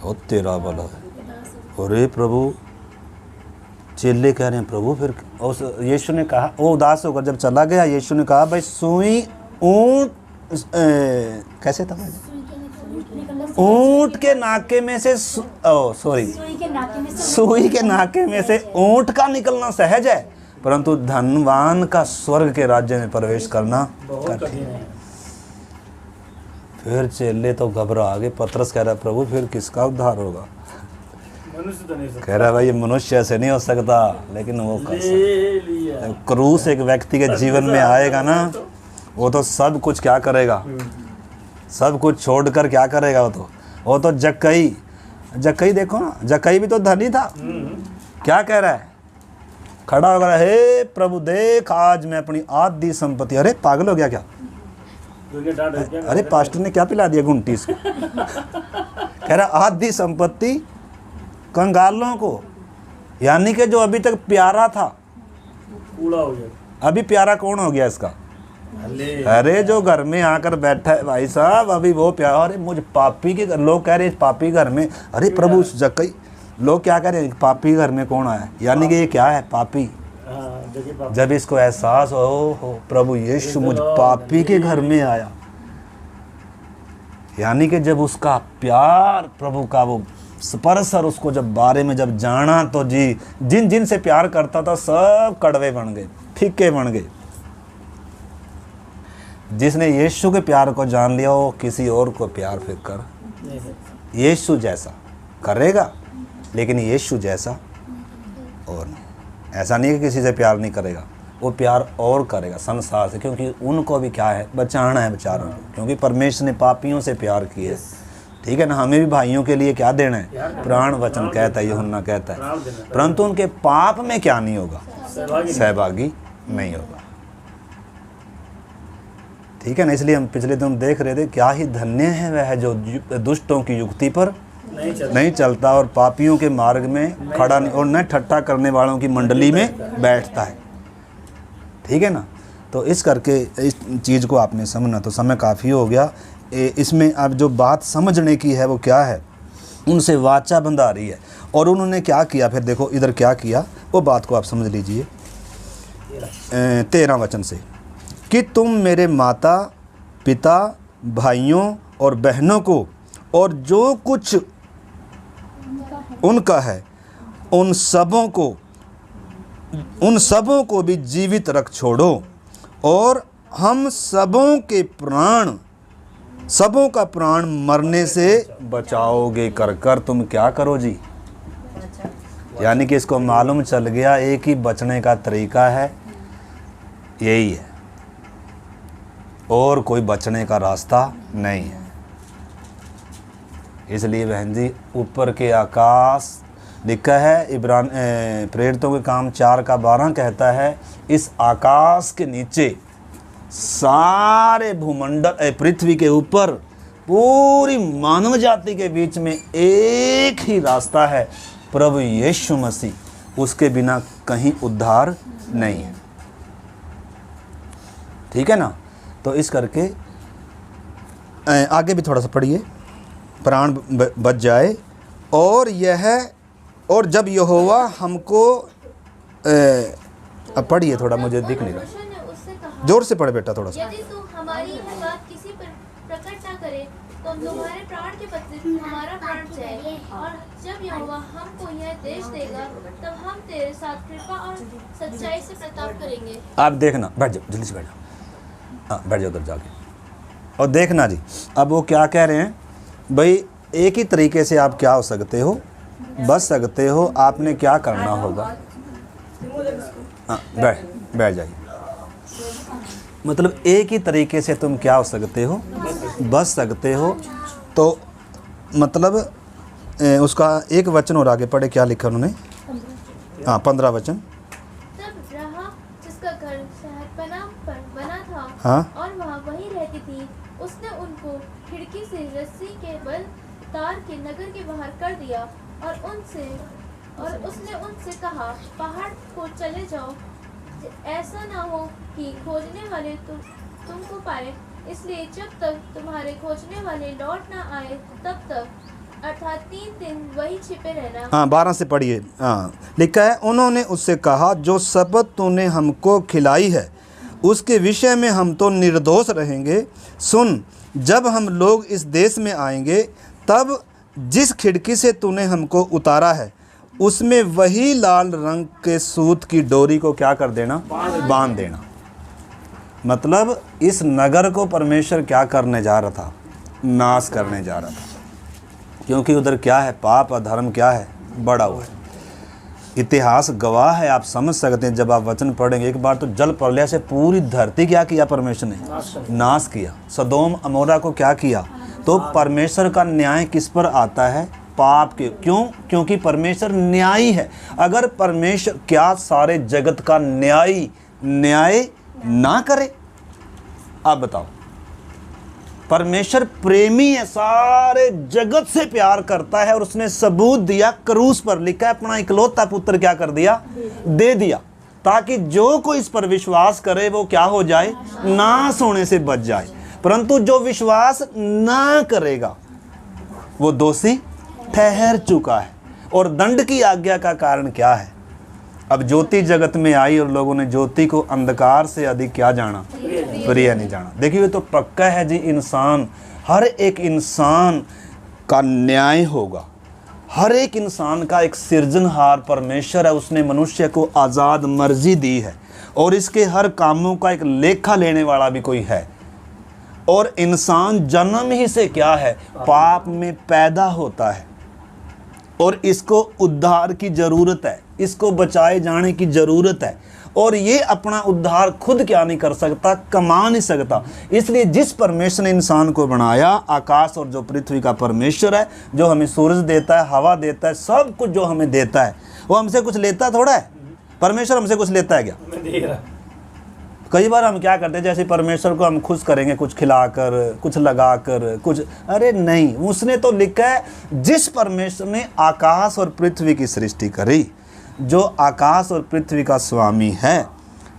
ओ तेरा भला है। अरे प्रभु, चेले कह रहे हैं प्रभु फिर उस यीशु ने कहा, वो उदास होकर जब चला गया, यीशु ने कहा भाई सुई ऊँट कैसे था, ऊँट के नाके में से सुई के नाके में से ऊँट का निकलना सहज है, परंतु धनवान का स्वर्ग के राज्य में प्रवेश करना कठिन है। फिर चेले तो घबरा गए। पतरस कह रहा प्रभु फिर किसका उद्धार होगा? मनुष्य तो नहीं सकता। कह रहा भाई ये मनुष्य ऐसे नहीं हो सकता, लेकिन वो कर सकता। क्रूस एक व्यक्ति के जीवन में आएगा ना, वो तो सब कुछ क्या करेगा, सब कुछ छोड़कर क्या करेगा, वो तो जक्कई देखो ना, जक्कई भी तो धनी था। क्या कह रहा है, खड़ा होकर हे प्रभु देख आज मैं अपनी आधी संपत्ति, अरे पागल हो गया क्या, अरे पास्टर ने क्या पिला दिया घुंटी इसको। कह रहा आधी संपत्ति कंगालों को, यानी कि जो अभी तक प्यारा था कूड़ा हो गया, अभी प्यारा कौन हो गया इसका? अरे जो घर में आकर बैठा है भाई साहब, अभी वो प्यारा। अरे मुझ पापी के घर, लोग कह रहे पापी घर में, अरे प्रभु जक्कई, लोग क्या कह रहे हैं पापी घर में कौन आया, यानी कि ये क्या है पापी। जब इसको एहसास हो प्रभु यीशु मुझ पापी के घर में आया, यानी कि जब उसका प्यार प्रभु का वो स्पर्श और उसको जब बारे में जब जाना, तो जी जिन जिन से प्यार करता था सब कड़वे बन गए, फीके बन गए। जिसने यीशु के प्यार को जान लिया वो किसी और को प्यार फिर कर यीशु जैसा करेगा, लेकिन यीशु जैसा और नहीं। ऐसा नहीं कि किसी से प्यार नहीं करेगा, वो प्यार और करेगा संसार से, क्योंकि उनको भी क्या है बचाना है बेचारों को, क्योंकि परमेश्वर ने पापियों से प्यार किया है। ठीक है ना, हमें भी भाइयों के लिए क्या देना है, प्राण वचन कहता है, यूहन्ना कहता है, परंतु उनके पाप में क्या नहीं होगा, सहभागी नहीं होगा। ठीक है ना, इसलिए हम पिछले दिन देख रहे थे क्या ही धन्य है वह जो दुष्टों की युक्ति पर नहीं चलता और पापियों के मार्ग में खड़ा नहीं, और न ठट्ठा करने वालों की मंडली में बैठता है। ठीक है ना, तो इस करके इस चीज़ को आपने समझना, तो समय काफ़ी हो गया। इसमें अब जो बात समझने की है वो क्या है, उनसे वाचा बंधा रही है, और उन्होंने क्या किया, फिर देखो इधर क्या किया, वो बात को आप समझ लीजिए 13 वचन से, कि तुम मेरे माता पिता भाइयों और बहनों को और जो कुछ उनका है उन सबों को भी जीवित रख छोड़ो, और हम सबों का प्राण मरने से बचाओगे कर कर तुम क्या करो जी। यानी कि इसको मालूम चल गया एक ही बचने का तरीका है, यही है, और कोई बचने का रास्ता नहीं है। इसलिए बहन जी ऊपर के आकाश लिखा है, प्रेरितों के काम 4:12 कहता है, इस आकाश के नीचे सारे भूमंडल पृथ्वी के ऊपर पूरी मानव जाति के बीच में एक ही रास्ता है, प्रभु यीशु मसीह, उसके बिना कहीं उद्धार नहीं है। ठीक है ना, तो इस करके आगे भी थोड़ा सा पढ़िए, प्राण बच जाए, और जब यहोवा हमको अब पढ़िए थोड़ा, मुझे दिख नहीं रहा, जोर से पढ़े बेटा थोड़ा सा। यदि तू हमारी यह बात किसी पर प्रकट ना करे तो तुम्हारे प्राण के बदले हमारा प्राण जाए, और जब यहोवा हमको यह देश देगा तब हम तेरे साथ कृपा और सच्चाई से प्रताप करेंगे। आप देखना, बैठ जाओ जल्दी से बैठ जाओ, हाँ बैठ जाओ उधर जाके, और देखना जी अब वो क्या कह रहे हैं, भाई एक ही तरीके से आप क्या हो सकते हो, बच सकते हो, आपने क्या करना होगा, हाँ बैठ जाइए, मतलब एक ही तरीके से तुम क्या हो सकते हो, बच सकते हो। तो मतलब उसका एक वचन और आगे पढ़े, क्या लिखा उन्होंने, हाँ 15 वचन। तब राहाब जिसका घर शहरपनाह पर बना था, हाँ, और वहाँ वही रहती थी, उसने उनको खिड़की से रस्सी के बल तार मार के नगर के बाहर कर दिया और उसने उनसे कहा, पहाड़ को चले जाओ, ऐसा ना हो कि खोजने वाले तुमको पाए, इसलिए जब तक तुम्हारे खोजने वाले लौट ना आए तब तक अर्थात 3 दिन वही छिपे रहना। हाँ 12 से पढ़िए। हाँ लिखा है, उन्होंने उससे कहा, जो शपथ तूने हमको खिलाई है उसके विषय में हम तो निर्दोष रहेंगे। सुन, जब हम लोग इस देश में आएंगे तब जिस खिड़की से तूने हमको उतारा है उसमें वही लाल रंग के सूत की डोरी को क्या कर देना, बांध देना। मतलब इस नगर को परमेश्वर क्या करने जा रहा था, नाश करने जा रहा था, क्योंकि उधर क्या है, पाप अधर्म क्या है, बड़ा हुआ है। इतिहास गवाह है, आप समझ सकते हैं। जब आप वचन पढ़ेंगे, एक बार तो जल प्रलय से पूरी धरती क्या किया परमेश्वर ने, नाश किया। सदोम अमोरा को क्या किया। तो परमेश्वर का न्याय किस पर आता है, पाप के। क्यों? क्योंकि परमेश्वर न्यायी है। अगर परमेश्वर क्या सारे जगत का न्याय ना करे, आप बताओ। परमेश्वर प्रेमी है, सारे जगत से प्यार करता है और उसने सबूत दिया क्रूस पर। लिखा है, अपना इकलौता पुत्र क्या कर दिया, दे दिया, ताकि जो कोई इस पर विश्वास करे वो क्या हो जाए, नाश होने से बच जाए। परंतु जो विश्वास ना करेगा वो दोषी ठहर चुका है। और दंड की आज्ञा का कारण क्या है। अब ज्योति जगत में आई और लोगों ने ज्योति को अंधकार से अधिक क्या जाना, प्रिय नहीं जाना। देखिए ये तो पक्का है जी, इंसान, हर एक इंसान का न्याय होगा। हर एक इंसान का एक सृजनहार परमेश्वर है, उसने मनुष्य को आज़ाद मर्जी दी है और इसके हर कामों का एक लेखा लेने वाला भी कोई है। और इंसान जन्म ही से क्या है, पाप में पैदा होता है और इसको उद्धार की ज़रूरत है, इसको बचाए जाने की ज़रूरत है। और ये अपना उद्धार खुद क्या नहीं कर सकता, कमा नहीं सकता। इसलिए जिस परमेश्वर ने इंसान को बनाया, आकाश और जो पृथ्वी का परमेश्वर है, जो हमें सूरज देता है, हवा देता है, सब कुछ जो हमें देता है, वो हमसे कुछ लेता थोड़ा है। परमेश्वर हमसे कुछ लेता है क्या? मैं देख रहा। कई बार हम क्या करते हैं, जैसे परमेश्वर को हम खुश करेंगे, कुछ खिलाकर, कुछ लगाकर, कुछ। अरे नहीं, उसने तो लिखा है, जिस परमेश्वर ने आकाश और पृथ्वी की सृष्टि करी, जो आकाश और पृथ्वी का स्वामी है,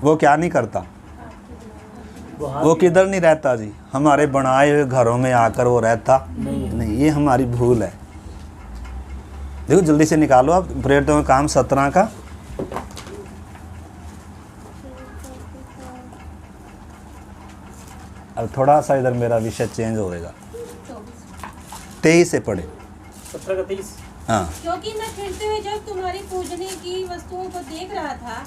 वो क्या नहीं करता, वो किधर नहीं रहता जी, हमारे बनाए हुए घरों में आकर वो रहता नहीं। ये हमारी भूल है। देखो जल्दी से निकालो आप प्रेरितों का काम 17 का। अब थोड़ा सा इधर मेरा विषय चेंज होएगा। 23 से पढ़े। 17 का 23। हाँ। क्योंकि मैं फिरते हुए जब तुम्हारी पूजने की वस्तुओं को देख रहा था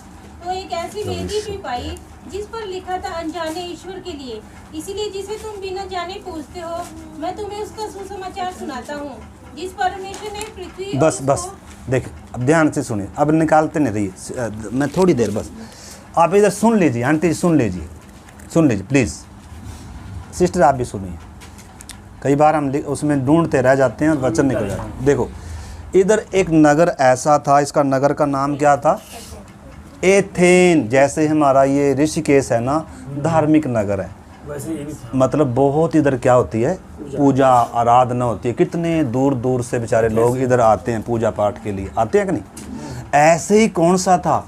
तो एक ऐसी वेदी भी पाई जिस पर लिखा था अनजाने ईश्वर के लिए, इसीलिए जिसे तुम बिना जाने पूजते हो। मैं तुम्हें उसका सुसमाचार सुनाता हूँ, जिस परमेश्वर ने पृथ्वी। बस देख, अब ध्यान से सुनिए, अब निकालते नहीं रहिए, मैं थोड़ी देर बस, आप इधर सुन लीजिए, आंटी सुन लीजिए प्लीज़। सिस्टर आप भी सुनिए। कई बार हम उसमें ढूंढते रह जाते हैं और वचन निकल जाते हैं। देखो इधर एक नगर ऐसा था, इसका नगर का नाम क्या था, एथेन। जैसे हमारा ये ऋषिकेश है ना, धार्मिक नगर है, वैसे ये भी था। मतलब बहुत इधर क्या होती है, पूजा आराधना होती है। कितने दूर दूर से बेचारे लोग इधर आते हैं पूजा पाठ के लिए, आते हैं कि नहीं। ऐसे ही कौन सा था,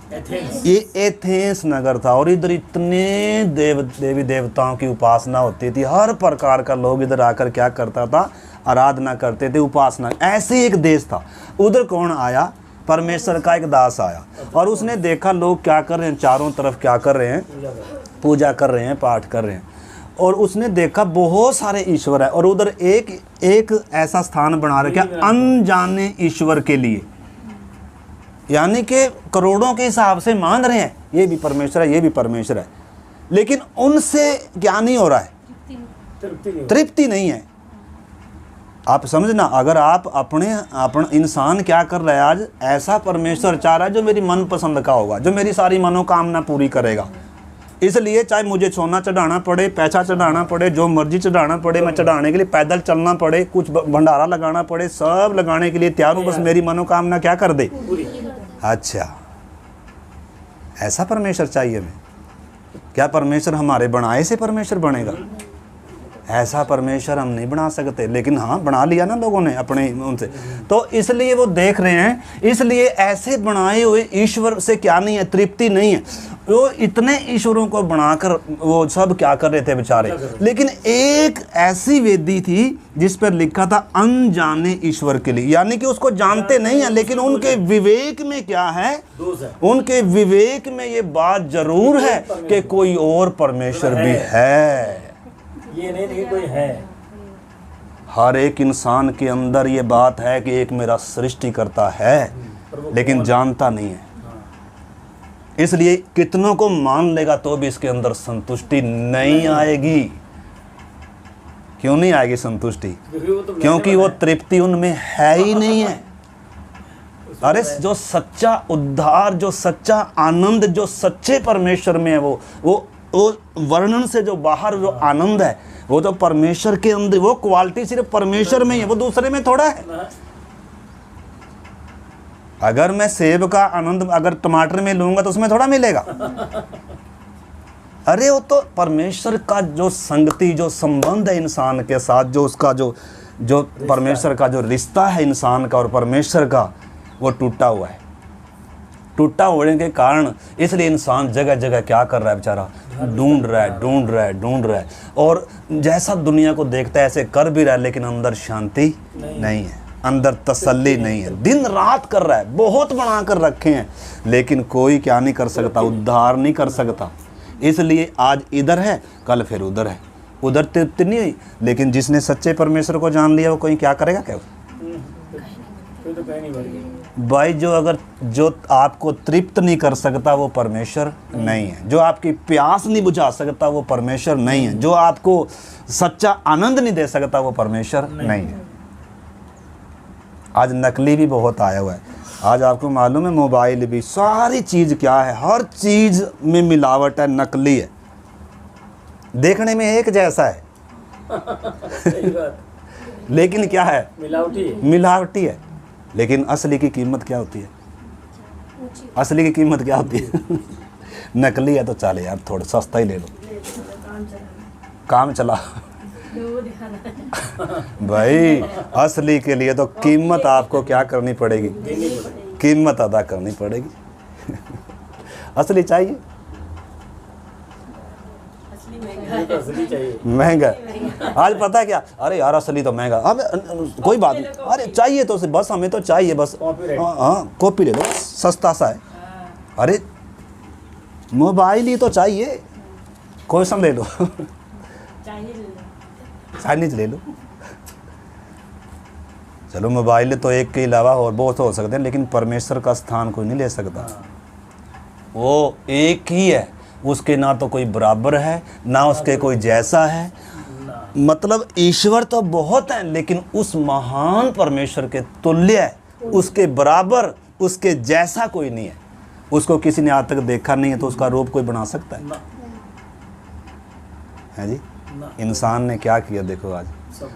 ये एथेंस नगर था। और इधर इतने देवी देवताओं की उपासना होती थी। हर प्रकार का लोग इधर आकर क्या करता था, आराधना करते थे, उपासना। ऐसे ही एक देश था। उधर कौन आया, परमेश्वर का एक दास आया और उसने देखा लोग क्या कर रहे हैं, चारों तरफ क्या कर रहे हैं, पूजा कर रहे हैं, पाठ कर रहे हैं। और उसने देखा बहुत सारे ईश्वर है और उधर एक ऐसा स्थान बना रखा अनजाने ईश्वर के लिए, यानी कि करोड़ों के हिसाब से मान रहे हैं ये भी परमेश्वर है, ये भी परमेश्वर है, लेकिन उनसे क्या नहीं हो रहा है, तृप्ति नहीं है। आप समझना, अगर आप अपना इंसान क्या कर रहा है, आज ऐसा परमेश्वर चाह रहा है जो मेरी मनपसंद का होगा, जो मेरी सारी मनोकामना पूरी करेगा। इसलिए चाहे मुझे सोना चढ़ाना पड़े, पैसा चढ़ाना पड़े, जो मर्जी चढ़ाना पड़े, मैं चढ़ाने के लिए पैदल चलना पड़े, कुछ भंडारा लगाना पड़े, सब लगाने के लिए तैयार हूँ, बस मेरी मनोकामना क्या कर दे। अच्छा, ऐसा परमेश्वर चाहिए हमें। क्या परमेश्वर हमारे बनाए से परमेश्वर बनेगा? ऐसा परमेश्वर हम नहीं बना सकते, लेकिन हाँ बना लिया ना लोगों ने अपने उनसे, तो इसलिए वो देख रहे हैं। इसलिए ऐसे बनाए हुए ईश्वर से क्या नहीं है, तृप्ति नहीं है। वो इतने ईश्वरों को बनाकर वो सब क्या कर रहे थे बेचारे, लेकिन एक ऐसी वेदी थी जिस पर लिखा था अनजाने ईश्वर के लिए, यानी कि उसको जानते नहीं है, लेकिन उनके विवेक में क्या है, उनके विवेक में ये बात जरूर है कि कोई और परमेश्वर भी है। ये नहीं कोई है। हर एक इंसान के अंदर ये बात है कि एक मेरा सृष्टिकर्ता है, लेकिन जानता नहीं है। इसलिए कितनों को मान लेगा तो भी इसके अंदर संतुष्टि नहीं आएगी। क्यों नहीं आएगी संतुष्टि? क्योंकि वो तृप्ति उनमें है ही नहीं है। अरे जो सच्चा उद्धार, जो सच्चा आनंद, जो सच्चे परमेश्वर में है, वो वर्णन से जो बाहर जो आनंद है, वो तो परमेश्वर के अंदर, वो क्वालिटी सिर्फ परमेश्वर में ही है, वो दूसरे में थोड़ा है। अगर मैं सेब का आनंद अगर टमाटर में लूंगा तो उसमें थोड़ा मिलेगा। अरे वो तो परमेश्वर का जो संगति, जो संबंध है इंसान के साथ, जो उसका जो परमेश्वर का जो रिश्ता है इंसान का और परमेश्वर का, वो टूटा हुआ है। टूटा होने के कारण इसलिए इंसान जगह जगह क्या कर रहा है बेचारा, ढूंढ रहा है और जैसा दुनिया को देखता है ऐसे कर भी रहा है, लेकिन अंदर शांति नहीं है, अंदर तसल्ली नहीं है। दिन रात कर रहा है, बहुत बना कर रखे हैं, लेकिन कोई क्या नहीं कर सकता, उद्धार नहीं कर सकता। इसलिए आज इधर है, कल फिर उधर है। उधर तृप्ति नहीं हुई, लेकिन जिसने सच्चे परमेश्वर को जान लिया वो कोई क्या करेगा? क्या तो कहीं नहीं बढ़ गई भाई, जो आपको तृप्त नहीं कर सकता वो परमेश्वर नहीं है। जो आपकी प्यास नहीं बुझा सकता वो परमेश्वर नहीं है। जो आपको सच्चा आनंद नहीं दे सकता वो परमेश्वर नहीं है। आज नकली भी बहुत आया हुआ है। आज आपको मालूम है मोबाइल भी, सारी चीज़ क्या है, हर चीज़ में मिलावट है, नकली है, देखने में एक जैसा है सही बात। लेकिन क्या है, मिलावटी है। लेकिन असली की कीमत क्या होती है? असली की कीमत क्या होती है? नकली है तो चले यार, थोड़ा सस्ता ही ले लो, काम चला। भाई असली के लिए तो कीमत आपको क्या करनी पड़ेगी? कीमत अदा करनी पड़ेगी। असली चाहिए, असली चाहिए, महंगा। आज पता है क्या, अरे यार असली तो महंगा, अब कोई बात नहीं, अरे चाहिए तो बस, हमें तो चाहिए बस, हाँ कॉपी ले लो, सस्ता सा है। अरे मोबाइल ही तो चाहिए, क्वेश्चन ले लो, चाइनीज ले लो। चलो मोबाइल तो एक के अलावा और बहुत हो सकते हैं, लेकिन परमेश्वर का स्थान कोई नहीं ले सकता। वो एक ही है, उसके ना तो कोई बराबर है, ना उसके कोई जैसा है। मतलब ईश्वर तो बहुत है, लेकिन उस महान परमेश्वर के तुल्य है, उसके बराबर, उसके जैसा कोई नहीं है। उसको किसी ने आज तक देखा नहीं है, तो उसका रूप कोई बना सकता है जी? इंसान ने क्या किया देखो आज।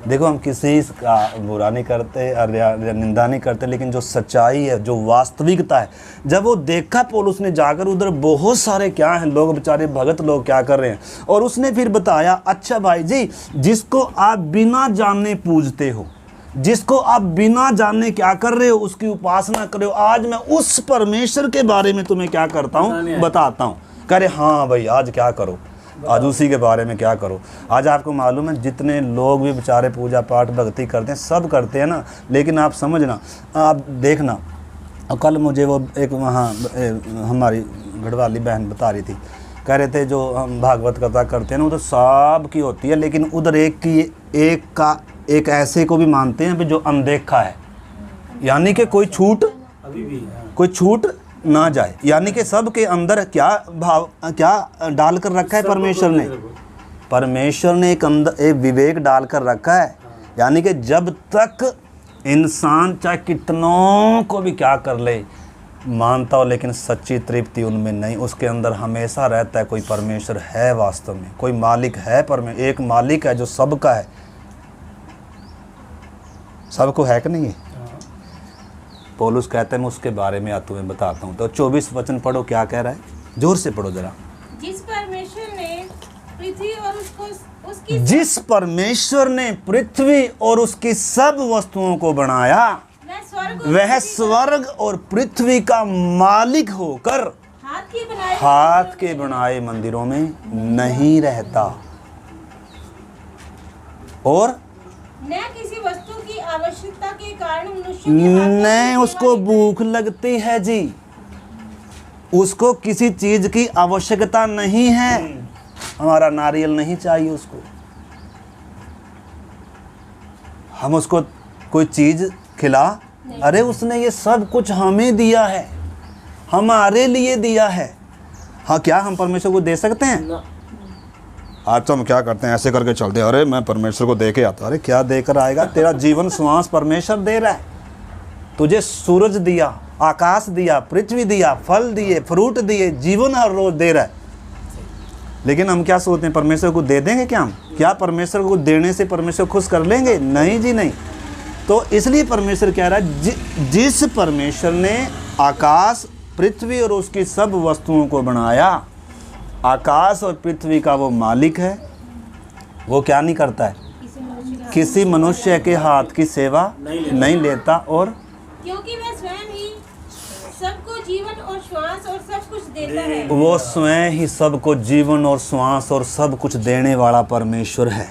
देखो हम किसी का बुरा नहीं करते और निंदा नहीं करते, लेकिन जो सच्चाई है, जो वास्तविकता है, जब वो देखा पौलुस ने जाकर, उधर बहुत सारे क्या हैं लोग, बेचारे भगत लोग क्या कर रहे हैं, और उसने फिर बताया, अच्छा भाई जी, जिसको आप बिना जाने पूजते हो, जिसको आप बिना जाने क्या कर रहे हो, उसकी उपासना कर रहे हो, आज मैं उस परमेश्वर के बारे में तुम्हें क्या करता हूँ, बताता हूँ। कह रहे हाँ भाई आज क्या करो, आज उसी के बारे में क्या करो। आज आपको मालूम है जितने लोग भी बेचारे पूजा पाठ भक्ति करते हैं, सब करते हैं ना, लेकिन आप समझना, आप देखना, और कल मुझे वो एक वहाँ हमारी गढ़वाली बहन बता रही थी, कह रहे थे जो हम भागवत कथा करते हैं ना, वो तो सब की होती है, लेकिन उधर एक ऐसे को भी मानते हैं जो अनदेखा है, यानी कि कोई छूट अभी भी कोई छूट ना जाए, यानी कि सब के अंदर क्या भाव, क्या डाल कर रखा है परमेश्वर ने? परमेश्वर ने एक विवेक डाल कर रखा है, यानी कि जब तक इंसान चाहे कितनों को भी क्या कर ले, मानता हो, लेकिन सच्ची तृप्ति उनमें नहीं, उसके अंदर हमेशा रहता है कोई परमेश्वर है, वास्तव में कोई मालिक है, एक मालिक है जो सबका है, सबको है कि नहीं है? पौलुस कहते हैं मैं उसके बारे में तुम्हें बताता हूँ। तो 24 वचन पढ़ो, क्या कह रहा है, जोर से पढ़ो जरा। जिस परमेश्वर ने पृथ्वी और उसको उसकी जिस परमेश्वर ने पृथ्वी और उसकी सब वस्तुओं को बनाया, वह स्वर्ग और वह पृथ्वी का स्वर्ग और पृथ्वी का मालिक होकर हाथ के बनाए मंदिरों में नहीं रहता और न किसी वस्तु की आवश्यकता के कारण मनुष्य के हाथ में न सेवा उसको लेता भूख लगती है जी, उसको किसी चीज की आवश्यकता नहीं है। हमारा नारियल नहीं चाहिए उसको, हम उसको कोई चीज खिला, अरे उसने ये सब कुछ हमें दिया है, हमारे लिए दिया है। हाँ, क्या हम परमेश्वर को दे सकते हैं? ना। आज तो हम क्या करते हैं, ऐसे करके चलते हैं, अरे मैं परमेश्वर को दे के आता। अरे क्या देकर आएगा? तेरा जीवन श्वास परमेश्वर दे रहा है। तुझे सूरज दिया, आकाश दिया, पृथ्वी दिया, फल दिए, फ्रूट दिए, जीवन हर रोज दे रहा है। लेकिन हम क्या सोचते हैं, परमेश्वर को दे देंगे क्या? हम क्या परमेश्वर को देने से परमेश्वर खुश कर लेंगे? नहीं जी नहीं। तो इसलिए परमेश्वर कह रहा है, जिस परमेश्वर ने आकाश, पृथ्वी और उसकी सब वस्तुओं को बनाया, आकाश और पृथ्वी का वो मालिक है, वो क्या नहीं करता है? किसी मनुष्य के हाथ की सेवा नहीं लेता। और क्योंकि वह स्वयं ही सबको जीवन और श्वास और सब कुछ देता है। वो स्वयं ही सबको जीवन और श्वास और सब कुछ देने वाला परमेश्वर है।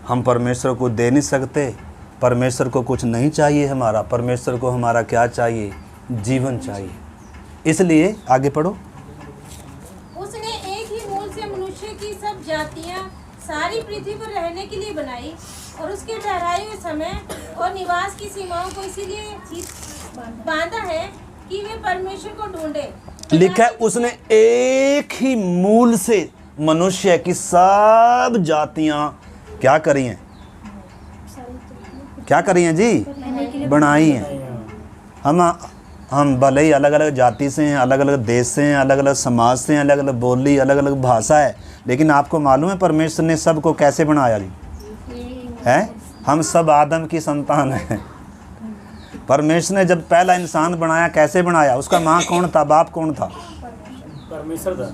हम परमेश्वर को दे नहीं सकते, परमेश्वर को कुछ नहीं चाहिए हमारा। परमेश्वर को हमारा क्या चाहिए? जीवन चाहिए। इसलिए आगे पढ़ो। उसने एक ही मूल से मनुष्य की सब जातियां सारी पृथ्वी पर रहने के लिए बनाई और उसके ठहराए हुए समय और निवास की सीमाओं को इसीलिए बांधा है कि वे परमेश्वर को ढूंढे। लिखा है, उसने एक ही मूल से मनुष्य की सब जातियां क्या करी हैं? क्या करी हैं जी? बनाई हैं। हम भले ही अलग अलग जाति से हैं, अलग अलग देश से हैं, अलग अलग समाज से हैं, अलग अलग बोली, अलग अलग भाषा है, लेकिन आपको मालूम है परमेश्वर ने सबको कैसे बनाया जी? है, हम सब आदम की संतान हैं। परमेश्वर ने जब पहला इंसान बनाया, कैसे बनाया? उसका माँ कौन था, बाप कौन था? परमेश्वर था।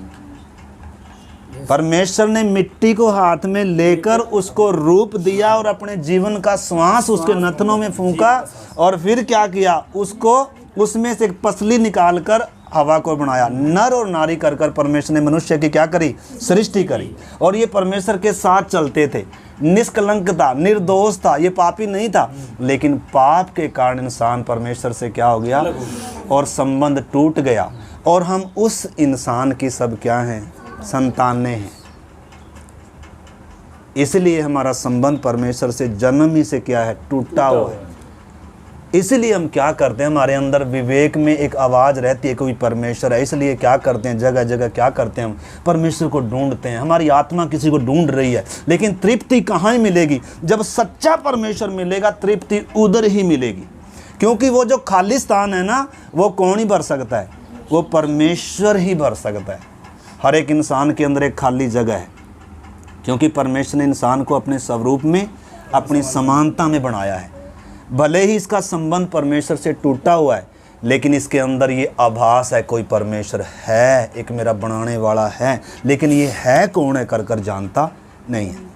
परमेश्वर ने मिट्टी को हाथ में लेकर उसको रूप दिया और अपने जीवन का श्वास उसके नथनों में फूंका और फिर क्या किया? उसको उसमें से एक पसली निकालकर हवा को बनाया। नर और नारी कर कर परमेश्वर ने मनुष्य की क्या करी? सृष्टि करी। और ये परमेश्वर के साथ चलते थे, निष्कलंक था, निर्दोष था, ये पापी नहीं था। लेकिन पाप के कारण इंसान परमेश्वर से क्या हो गया? और संबंध टूट गया। और हम उस इंसान की सब क्या हैं? संतानें हैं। इसलिए हमारा संबंध परमेश्वर से जन्म ही से क्या है? टूटा हुआ है। इसलिए हम क्या करते हैं, हमारे अंदर विवेक में एक आवाज़ रहती है, कोई परमेश्वर है। इसलिए क्या करते हैं, जगह जगह क्या करते हैं, हम परमेश्वर को ढूंढते हैं। हमारी आत्मा किसी को ढूंढ रही है, लेकिन तृप्ति कहाँ मिलेगी? जब सच्चा परमेश्वर मिलेगा, तृप्ति उधर ही मिलेगी। क्योंकि वो जो खाली स्थान है ना, वो कौन ही भर सकता है? वो परमेश्वर ही भर सकता है। हर एक इंसान के अंदर एक खाली जगह है, क्योंकि परमेश्वर ने इंसान को अपने स्वरूप में, अपनी समानता में बनाया है। भले ही इसका संबंध परमेश्वर से टूटा हुआ है, लेकिन इसके अंदर ये आभास है कोई परमेश्वर है, एक मेरा बनाने वाला है। लेकिन ये है कौन है कर कर जानता नहीं है।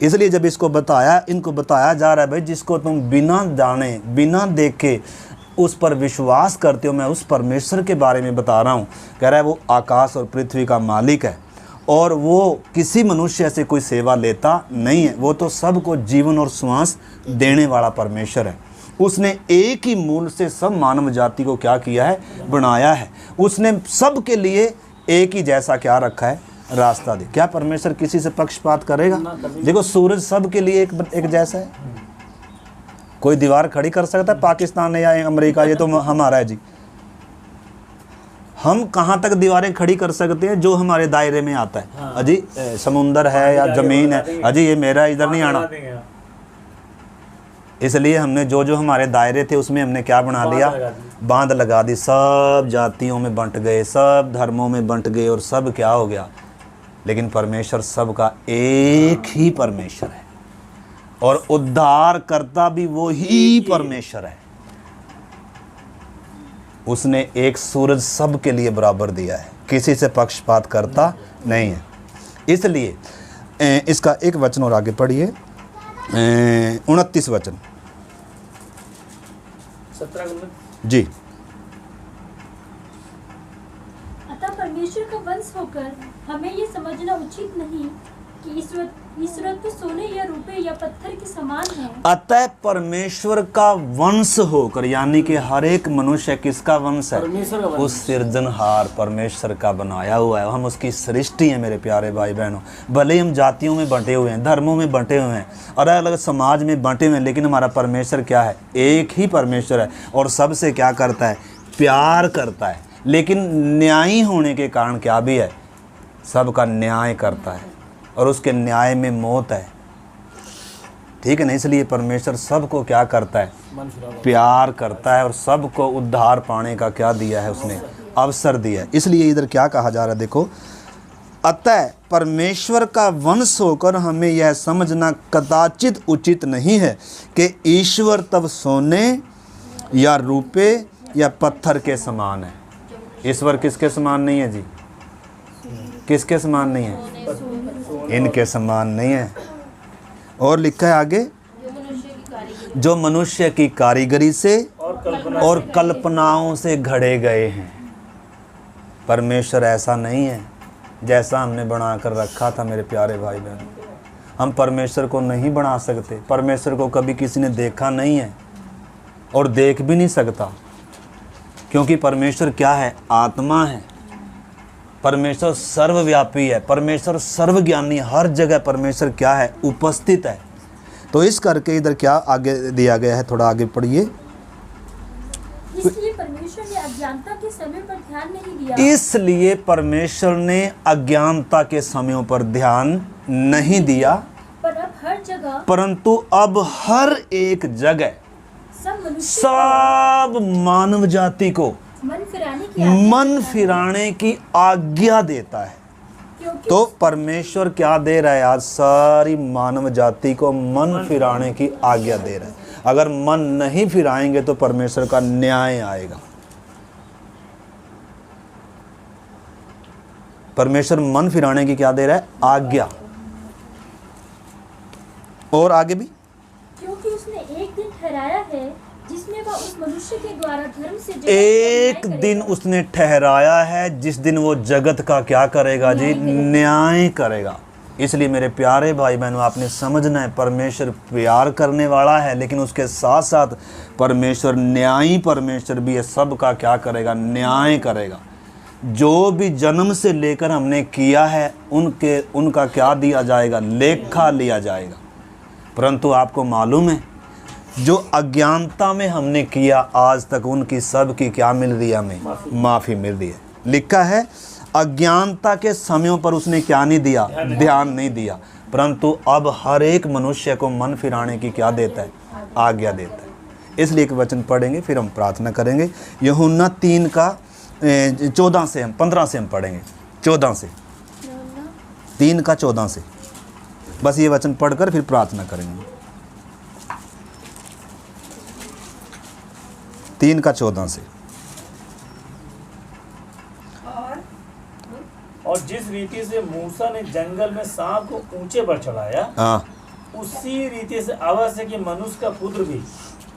इसलिए जब इनको बताया जा रहा है, भाई जिसको तुम बिना जाने, बिना देखे उस पर विश्वास करते हो, मैं उस परमेश्वर के बारे में बता रहा हूँ। कह रहा है वो आकाश और पृथ्वी का मालिक है और वो किसी मनुष्य से कोई सेवा लेता नहीं है। वो तो सबको जीवन और श्वास देने वाला परमेश्वर है। उसने एक ही मूल से सब मानव जाति को क्या किया है? बनाया है। उसने सब के लिए एक ही जैसा क्या रखा है? रास्ता दे। क्या परमेश्वर किसी से पक्षपात करेगा? देखो, सूरज सब के लिए एक जैसा है। कोई दीवार खड़ी कर सकता है पाकिस्तान या अमेरिका? ये तो हमारा है जी। हम कहाँ तक दीवारें खड़ी कर सकते हैं? जो हमारे दायरे में आता है। हाँ। अजी समुंदर है या ज़मीन है, अजी ये मेरा, इधर नहीं आना। इसलिए हमने जो हमारे दायरे थे उसमें हमने क्या बना लिया? बांध लगा दी। सब जातियों में बंट गए, सब धर्मों में बंट गए और सब क्या हो गया? लेकिन परमेश्वर सबका एक ही परमेश्वर है और उद्धार करता भी वो ही परमेश्वर है। उसने एक सूरज सब के लिए बराबर दिया है। किसी से पक्षपात करता नहीं है। इसलिए इसका एक वचन और आगे पढ़िए, 29 वचन 17 जी। अतः परमेश्वर का वंश होकर हमें ये समझना उचित नहीं कि ईश्वरत्व सोने या रुपए या पत्थर के समान है। अतः परमेश्वर का वंश होकर, यानी कि हर एक मनुष्य किसका वंश है? परमेश्वर का वंश। उस सिरजनहार परमेश्वर का बनाया हुआ है। हम उसकी सृष्टि है मेरे प्यारे भाई बहनों। भले ही हम जातियों में बंटे हुए हैं, धर्मों में बंटे हुए हैं, अलग अलग समाज में बंटे हुए हैं, लेकिन हमारा परमेश्वर क्या है? एक ही परमेश्वर है और सबसे क्या करता है? प्यार करता है। लेकिन न्यायी होने के कारण क्या भी है? सबका न्याय करता है और उसके न्याय में मौत है। ठीक है ना? इसलिए परमेश्वर सबको क्या करता है? प्यार करता है और सबको उद्धार पाने का क्या दिया है? उसने अवसर दिया है। इसलिए इधर क्या कहा जा रहा है देखो, अतः परमेश्वर का वंश होकर हमें यह समझना कदाचित उचित नहीं है कि ईश्वर तब सोने या रुपए या पत्थर के समान है। ईश्वर किसके समान नहीं है जी? किसके समान नहीं है? इनके समान नहीं है। और लिखा है आगे, जो मनुष्य की कारीगरी से और कल्पनाओं से घड़े गए हैं। परमेश्वर ऐसा नहीं है जैसा हमने बना कर रखा था मेरे प्यारे भाई बहन। हम परमेश्वर को नहीं बना सकते। परमेश्वर को कभी किसी ने देखा नहीं है और देख भी नहीं सकता, क्योंकि परमेश्वर क्या है? आत्मा है। परमेश्वर सर्वव्यापी है, परमेश्वर सर्वज्ञानी, हर जगह परमेश्वर क्या है? उपस्थित है। तो इस करके इधर क्या आगे दिया गया है, थोड़ा आगे पढ़िए। इसलिए परमेश्वर ने अज्ञानता के समय पर ध्यान नहीं दिया। इसलिए परमेश्वर ने अज्ञानता के समयों पर ध्यान नहीं दिया, पर अब हर जगह, परंतु अब हर एक जगह सब मनुष्य सब मानव जाति को मन फिराने की आज्ञा देता है। क्योंकि तो परमेश्वर क्या दे रहा है? आज सारी मानव जाति को मन फिराने की आज्ञा दे रहा है। अगर मन नहीं फिराएंगे तो परमेश्वर का न्याय आएगा। परमेश्वर मन फिराने की क्या दे रहा है? आज्ञा। और आगे भी, क्योंकि उसने एक दिन ठहराया है जिसमें वह उस मनुष्य के द्वारा धर्म से जगत एक का न्याय दिन करेगा। उसने ठहराया है जिस दिन वो जगत का क्या करेगा जी? न्याय करेगा। इसलिए मेरे प्यारे भाई बहनों, आपने समझना है, परमेश्वर प्यार करने वाला है, लेकिन उसके साथ साथ परमेश्वर न्यायी परमेश्वर भी है। सबका क्या करेगा? न्याय करेगा। जो भी जन्म से लेकर हमने किया है उनका क्या दिया जाएगा? लेखा लिया जाएगा। परंतु आपको मालूम है, जो अज्ञानता में हमने किया आज तक, उनकी सब की क्या मिल रही है? हमें माफ़ी मिल रही है। लिखा है, अज्ञानता के समयों पर उसने क्या नहीं दिया? ध्यान नहीं दिया। परंतु अब हर एक मनुष्य को मन फिराने की क्या देता है? आज्ञा देता है। इसलिए एक वचन पढ़ेंगे, फिर हम प्रार्थना करेंगे। यूहन्ना 3 का 14 से, हम 15 से हम पढ़ेंगे। 14 से, 3 का 14 से, बस ये वचन पढ़कर फिर प्रार्थना करेंगे। 3 का 14 से। और जिस रीति से मूसा ने जंगल में सांप को ऊंचे पर चढ़ाया, हाँ, उसी रीति से आवश्यक है कि मनुष्य का पुत्र भी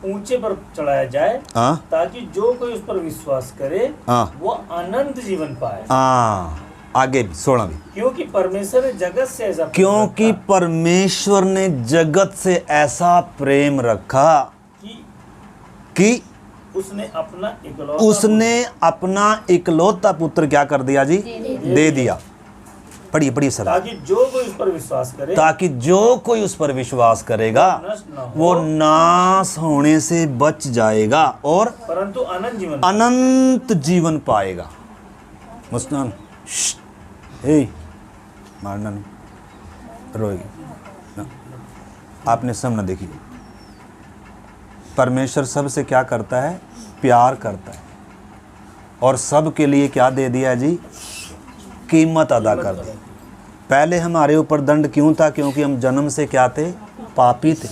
ऊंचे पर चढ़ाया जाए, हाँ, ताकि जो कोई उस पर विश्वास करे हाँ, वो अनंत जीवन पाए। हाँ। आगे भी 16 भी, क्योंकि परमेश्वर ने जगत से ऐसा प्रेम क्योंकि रखा परमेश्वर ने जगत से ऐसा प्रेम रखा कि उसने अपना इकलौता पुत्र क्या कर दिया जी? दे दिया। पढ़िए पढ़िए सर। ताकि जो कोई उस पर विश्वास करे, ताकि जो कोई उस पर विश्वास करेगा नष्ट न हो, वो नाश होने से बच जाएगा और परंतु अनंत जीवन पाएगा। मुस्कान, हे मारना नहीं, रोएगी ना। आपने सब ना देखी, परमेश्वर सबसे क्या करता है? प्यार करता है और सब के लिए क्या दे दिया जी? कीमत अदा कर दी। पहले हमारे ऊपर दंड क्यों था? क्योंकि हम जन्म से क्या थे? पापी थे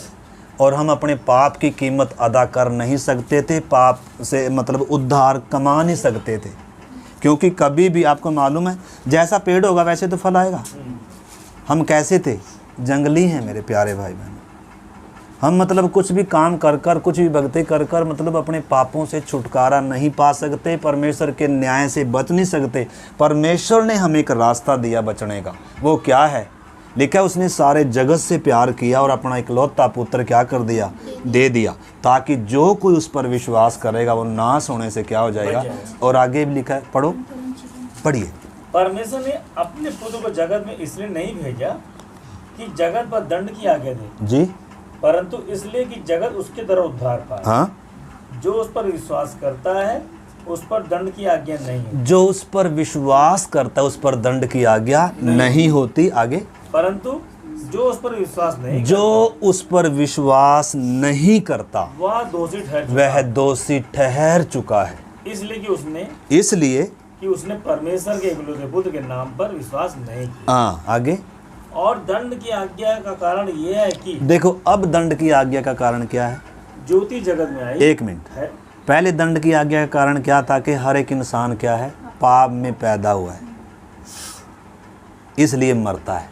और हम अपने पाप की कीमत अदा कर नहीं सकते थे। पाप से मतलब उद्धार कमा नहीं सकते थे। क्योंकि कभी भी आपको मालूम है जैसा पेड़ होगा वैसे तो फल आएगा। हम कैसे थे? जंगली हैं मेरे प्यारे भाई बहन। हम मतलब कुछ भी काम कर कर, कुछ भी भक्ति कर कर मतलब अपने पापों से छुटकारा नहीं पा सकते, परमेश्वर के न्याय से बच नहीं सकते। परमेश्वर ने हमें एक रास्ता दिया बचने का। वो क्या है? लिखा उसने सारे जगत से प्यार किया और अपना इकलौता पुत्र क्या कर दिया? दे दिया, ताकि जो कोई उस पर विश्वास करेगा वो नाश होने से क्या हो जाएगा। और आगे भी लिखा है, पढ़ो, पढ़िए। परमेश्वर ने अपने पुत्र को जगत में इसलिए नहीं भेजा कि जगत पर दंड की आज्ञा दे जी, परंतु इसलिए कि जगत उसके द्वारा उद्धार पाए। हाँ, जो उस पर विश्वास करता है उस पर दंड की आज्ञा नहीं है। जो उस पर विश्वास करता है उस पर दंड की आज्ञा नहीं होती। आगे, परंतु जो उस पर विश्वास नहीं जो उस पर विश्वास नहीं करता वह दोषी ठहर चुका वह दोषी ठहर चुका है। इसलिए इसलिए कि उसने परमेश्वर के इकलौते पुत्र के नाम पर विश्वास नहीं किया। हाँ, आगे और दंड की आज्ञा का कारण यह है कि देखो, अब दंड की आज्ञा का कारण क्या है? ज्योति जगत में आई। एक मिनट, है। पहले दंड की आज्ञा का कारण क्या था? कि हर एक इंसान क्या है? पाप में पैदा हुआ है, इसलिए मरता है।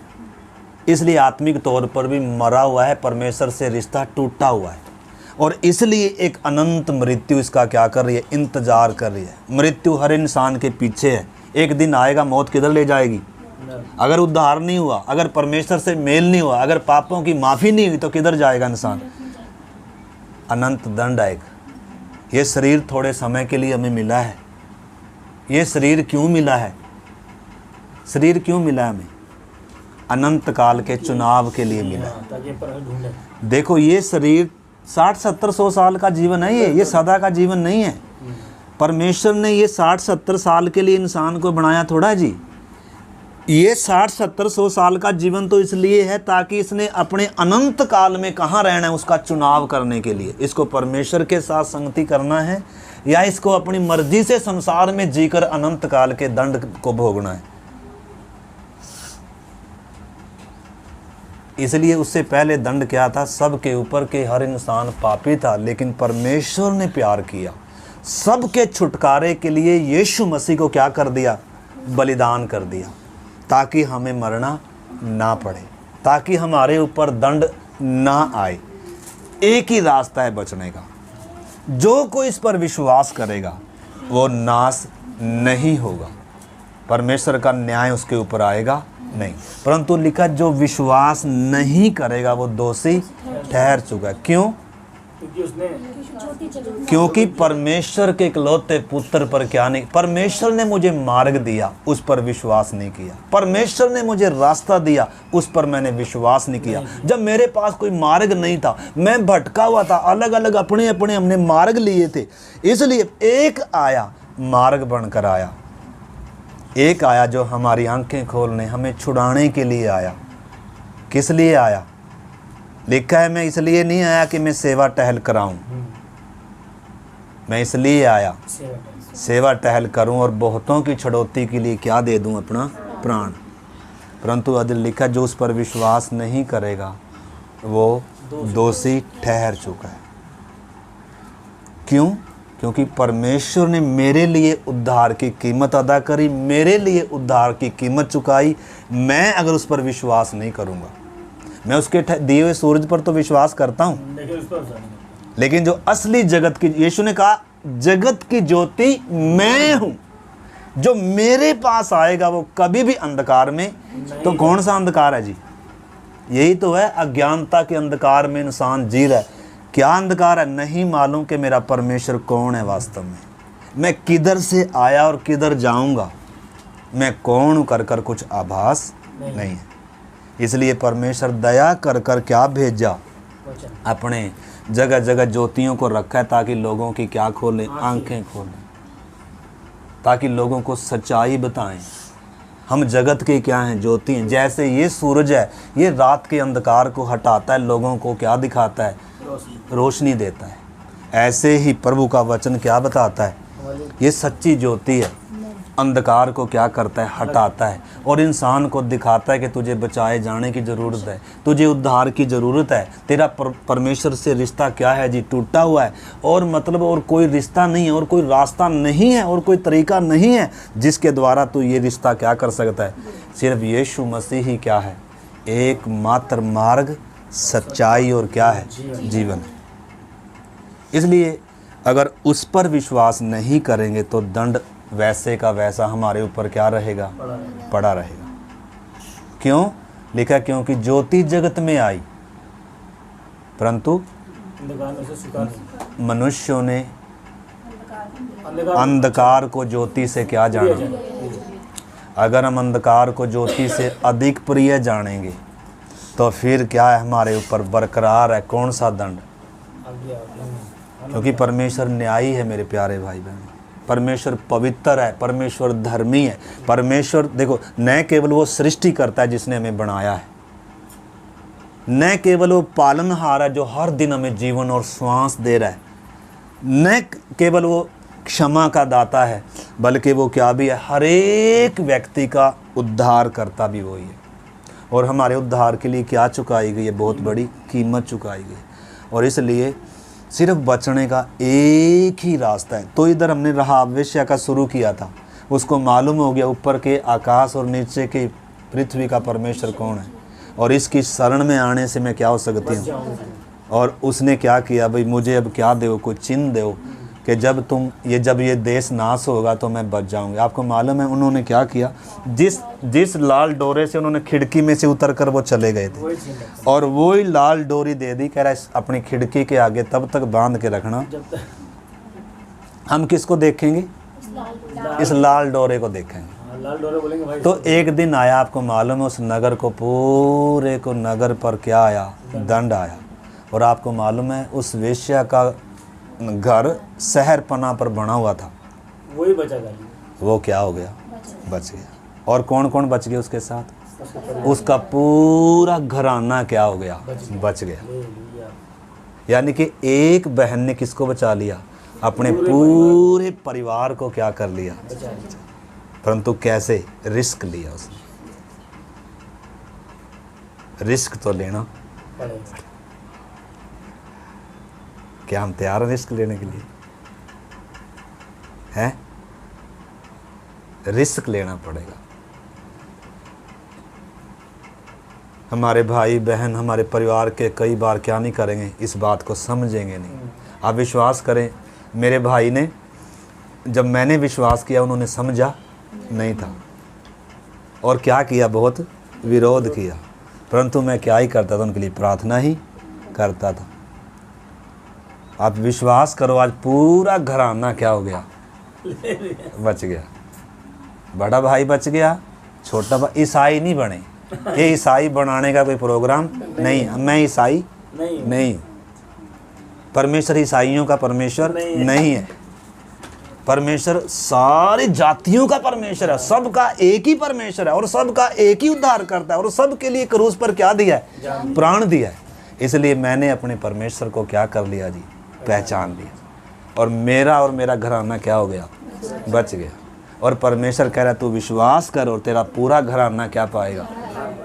इसलिए आत्मिक तौर पर भी मरा हुआ है, परमेश्वर से रिश्ता टूटा हुआ है, और इसलिए एक अनंत मृत्यु इसका क्या कर रही है? इंतजार कर रही है। मृत्यु हर इंसान के पीछे है। एक दिन आएगा, मौत किधर ले जाएगी? अगर उद्धार नहीं हुआ, अगर परमेश्वर से मेल नहीं हुआ, अगर पापों की माफ़ी नहीं हुई तो किधर जाएगा इंसान? अनंत दंड आएगा। ये शरीर थोड़े समय के लिए हमें मिला है। ये शरीर क्यों मिला है? शरीर क्यों मिला है हमें? अनंत काल के चुनाव के लिए मिला है। ताकि पर ढूंढे। देखो, ये शरीर 60, 70, 100 साल का जीवन है। ये सदा का जीवन नहीं है। परमेश्वर ने ये 60, 70 साल के लिए इंसान को बनाया थोड़ा जी। ये 60, 70, 100 साल का जीवन तो इसलिए है ताकि इसने अपने अनंत काल में कहाँ रहना है उसका चुनाव करने के लिए। इसको परमेश्वर के साथ संगति करना है या इसको अपनी मर्जी से संसार में जीकर अनंत काल के दंड को भोगना है। इसलिए उससे पहले दंड क्या था? सबके ऊपर के हर इंसान पापी था, लेकिन परमेश्वर ने प्यार किया, सबके छुटकारे के लिए यीशु मसीह को क्या कर दिया? बलिदान कर दिया, ताकि हमें मरना ना पड़े, ताकि हमारे ऊपर दंड ना आए। एक ही रास्ता है बचने का। जो कोई इस पर विश्वास करेगा वो नाश नहीं होगा, परमेश्वर का न्याय उसके ऊपर आएगा नहीं। परंतु लिखा, जो विश्वास नहीं करेगा वो दोषी ठहर चुका है। क्यों? क्योंकि उसने क्योंकि परमेश्वर के इकलौते पुत्र पर क्या नहीं? परमेश्वर ने मुझे मार्ग दिया, उस पर विश्वास नहीं किया। परमेश्वर ने मुझे रास्ता दिया, उस पर मैंने विश्वास नहीं किया। जब मेरे पास कोई मार्ग नहीं था, मैं भटका हुआ था, अलग अलग अपने अपने हमने मार्ग लिए थे, इसलिए एक आया, मार्ग बनकर आया। एक आया जो हमारी आंखें खोलने, हमें छुड़ाने के लिए आया। किस लिए आया? लिखा है, मैं इसलिए नहीं आया कि मैं सेवा टहल कराऊं, मैं इसलिए आया सेवा टहल करूं और बहुतों की छड़ौती के लिए क्या दे दूं? अपना प्राण। परंतु अदर लिखा, जो उस पर विश्वास नहीं करेगा वो दोषी ठहर चुका है। क्यों? क्योंकि परमेश्वर ने मेरे लिए उद्धार की कीमत अदा करी, मेरे लिए उद्धार की कीमत चुकाई। मैं अगर उस पर विश्वास नहीं करूंगा, मैं उसके दिए हुए सूरज पर तो विश्वास करता हूँ, लेकिन जो असली जगत की, यीशु ने कहा जगत की ज्योति मैं हूँ, जो मेरे पास आएगा वो कभी भी अंधकार में, तो कौन सा अंधकार है जी? यही तो है, अज्ञानता के अंधकार में इंसान जी रहा है। क्या अंधकार है? नहीं मालूम कि मेरा परमेश्वर कौन है वास्तव में, मैं किधर से आया और किधर जाऊंगा, मैं कौन हूँ कर कर कुछ आभास नहीं है। इसलिए परमेश्वर दया कर कर क्या भेजा? अपने जगह जगह ज्योतियों को रखा है, ताकि लोगों की क्या खोलें? आंखें खोलें, ताकि लोगों को सच्चाई बताएं। हम जगत के क्या हैं? ज्योति हैं। जैसे ये सूरज है, ये रात के अंधकार को हटाता है, लोगों को क्या दिखाता है? रोशनी देता है। ऐसे ही प्रभु का वचन क्या बताता है? ये सच्ची ज्योति है, अंधकार को क्या करता है? हटाता है। और इंसान को दिखाता है कि तुझे बचाए जाने की ज़रूरत है, तुझे उद्धार की ज़रूरत है, तेरा परमेश्वर से रिश्ता क्या है जी, टूटा हुआ है। और मतलब और कोई रिश्ता नहीं है, और कोई रास्ता नहीं है, और कोई तरीका नहीं है जिसके द्वारा तू ये रिश्ता क्या कर सकता है। सिर्फ यीशु मसीह ही क्या है, एकमात्र मार्ग, सच्चाई और क्या है, जीवन है। इसलिए अगर उस पर विश्वास नहीं करेंगे तो दंड वैसे का वैसा हमारे ऊपर क्या रहेगा, पड़ा रहेगा। क्यों लिखा, क्योंकि ज्योति जगत में आई परंतु मनुष्यों ने अंधकार को ज्योति से क्या जाना। अगर हम अंधकार को ज्योति से अधिक प्रिय जानेंगे तो फिर क्या है, हमारे ऊपर बरकरार है कौन सा दंड। क्योंकि परमेश्वर न्यायी है मेरे प्यारे भाई बहन, परमेश्वर पवित्र है, परमेश्वर धर्मी है। परमेश्वर देखो, न केवल वो सृष्टि करता है जिसने हमें बनाया है, न केवल वो पालनहार है जो हर दिन हमें जीवन और श्वास दे रहा है, न केवल वो क्षमा का दाता है, बल्कि वो क्या भी है, हर एक व्यक्ति का उद्धार करता भी वही है। और हमारे उद्धार के लिए क्या चुकाई गई है, बहुत बड़ी कीमत चुकाई गई। और इसलिए सिर्फ बचने का एक ही रास्ता है। तो इधर हमने राहाब वेश्या का शुरू किया था, उसको मालूम हो गया ऊपर के आकाश और नीचे की पृथ्वी का परमेश्वर कौन है, और इसकी शरण में आने से मैं क्या हो सकती हूँ। और उसने क्या किया, भाई मुझे अब क्या दो, कोई चिन्ह दो कि जब ये देश नाश होगा तो मैं बच जाऊंगी। आपको मालूम है उन्होंने क्या किया, जिस लाल डोरे से उन्होंने खिड़की में से उतर कर वो चले गए थे, और वही लाल डोरी दे दी, कह रहा है अपनी खिड़की के आगे तब तक बांध के रखना। हम किसको देखेंगे, इस लाल डोरे को देखेंगे। लाल डोरे बोलेंगे भाई। तो एक दिन आया, आपको मालूम है उस नगर को, पूरे को नगर पर क्या आया, दंड आया। और आपको मालूम है उस वेश्या का घर शहर पना पर बना हुआ था, वही बचा गया, वो क्या हो गया, बच गया। और कौन कौन बच गया उसके साथ, उसका पूरा घराना क्या हो गया, बच गया। यानी कि एक बहन ने किसको बचा लिया, अपने पूरे परिवार को क्या कर लिया, परंतु कैसे, रिस्क लिया उसने। रिस्क तो लेना, क्या हम तैयार हैं रिस्क लेने के लिए, हैं? रिस्क लेना पड़ेगा। हमारे भाई बहन, हमारे परिवार के कई बार क्या नहीं करेंगे, इस बात को समझेंगे नहीं। आप विश्वास करें, मेरे भाई ने, जब मैंने विश्वास किया उन्होंने समझा नहीं था, और क्या किया, बहुत विरोध किया। परंतु मैं क्या ही करता था, उनके लिए प्रार्थना ही करता था। आप विश्वास करो, आज पूरा घराना क्या हो गया, बच गया। बड़ा भाई बच गया, छोटा भाई, ईसाई नहीं बने। ये ईसाई बनाने का कोई प्रोग्राम नहीं, मैं ईसाई नहीं। परमेश्वर ईसाइयों का परमेश्वर नहीं है। परमेश्वर सारी जातियों का परमेश्वर है, सबका एक ही परमेश्वर है, और सबका एक ही उद्धार करता है, और सबके लिए क्रूस पर क्या दिया है, प्राण दिया है। इसलिए मैंने अपने परमेश्वर को क्या कर लिया जी, पहचान लिया, और मेरा घराना क्या हो गया, बच गया। और परमेश्वर कह रहा है तू विश्वास कर और तेरा पूरा घराना क्या पाएगा,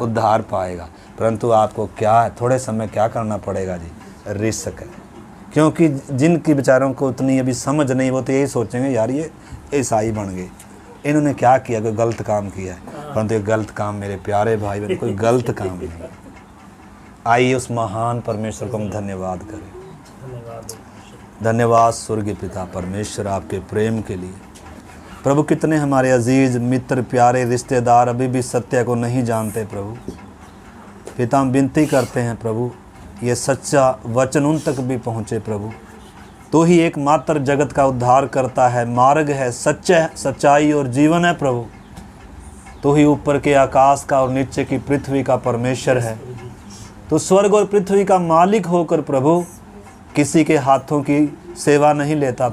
उद्धार पाएगा। परंतु आपको क्या है, थोड़े समय क्या करना पड़ेगा जी, रिस्क है। क्योंकि जिनकी बेचारों को उतनी अभी समझ नहीं, वो तो यही सोचेंगे यार ये ईसाई बन गए, इन्होंने क्या किया, कोई गलत काम किया है। परंतु ये गलत काम मेरे प्यारे भाई बहन, कोई गलत काम नहीं। आइए उस महान परमेश्वर को हम धन्यवाद करें। धन्यवाद स्वर्गीय पिता परमेश्वर आपके प्रेम के लिए। प्रभु कितने हमारे अजीज मित्र, प्यारे रिश्तेदार अभी भी सत्य को नहीं जानते। प्रभु पिता हम विनती करते हैं प्रभु, ये सच्चा वचन उन तक भी पहुँचे। प्रभु तो ही एकमात्र जगत का उद्धार करता है, मार्ग है, सच्चाई और जीवन है। प्रभु तो ही ऊपर के आकाश का और नीचे की पृथ्वी का परमेश्वर है। तो स्वर्ग और पृथ्वी का मालिक होकर प्रभु किसी के हाथों की सेवा नहीं लेता।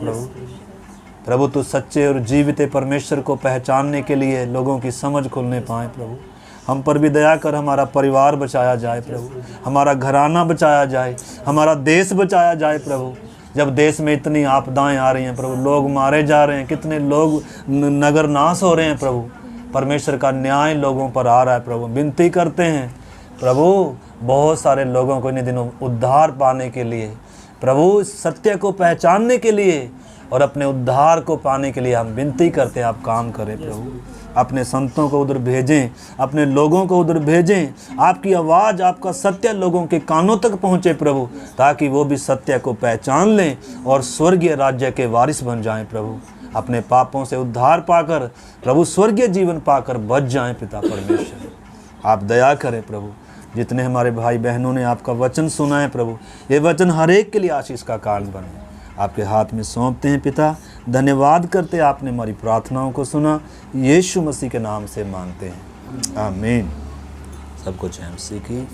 प्रभु तू सच्चे और जीवित परमेश्वर को पहचानने के लिए लोगों की समझ खोलने पाए। प्रभु हम पर भी दया कर, हमारा परिवार बचाया जाए प्रभु, हमारा घराना बचाया जाए, हमारा देश बचाया जाए। प्रभु जब देश में इतनी आपदाएं आ रही हैं प्रभु, लोग मारे जा रहे हैं, कितने लोग नगर नाश हो रहे हैं प्रभु, परमेश्वर का न्याय लोगों पर आ रहा है प्रभु। विनती करते हैं प्रभु, बहुत सारे लोगों को इन दिनों उद्धार पाने के लिए प्रभु, सत्य को पहचानने के लिए और अपने उद्धार को पाने के लिए हम विनती करते हैं, आप काम करें प्रभु। अपने संतों को उधर भेजें, अपने लोगों को उधर भेजें। आपकी आवाज़, आपका सत्य लोगों के कानों तक पहुँचे प्रभु, ताकि वो भी सत्य को पहचान लें और स्वर्गीय राज्य के वारिस बन जाएं प्रभु। अपने पापों से उद्धार पाकर प्रभु स्वर्गीय जीवन पाकर बच जाएं पिता परमेश्वर। आप दया करें प्रभु। जितने हमारे भाई बहनों ने आपका वचन सुना है प्रभु, ये वचन हर एक के लिए आशीष का कारण बने। आपके हाथ में सौंपते हैं पिता। धन्यवाद करते हैं, आपने हमारी प्रार्थनाओं को सुना। यीशु मसीह के नाम से मांगते हैं, आमीन। सबको जय मसीह की।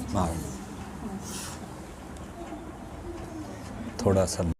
थोड़ा सा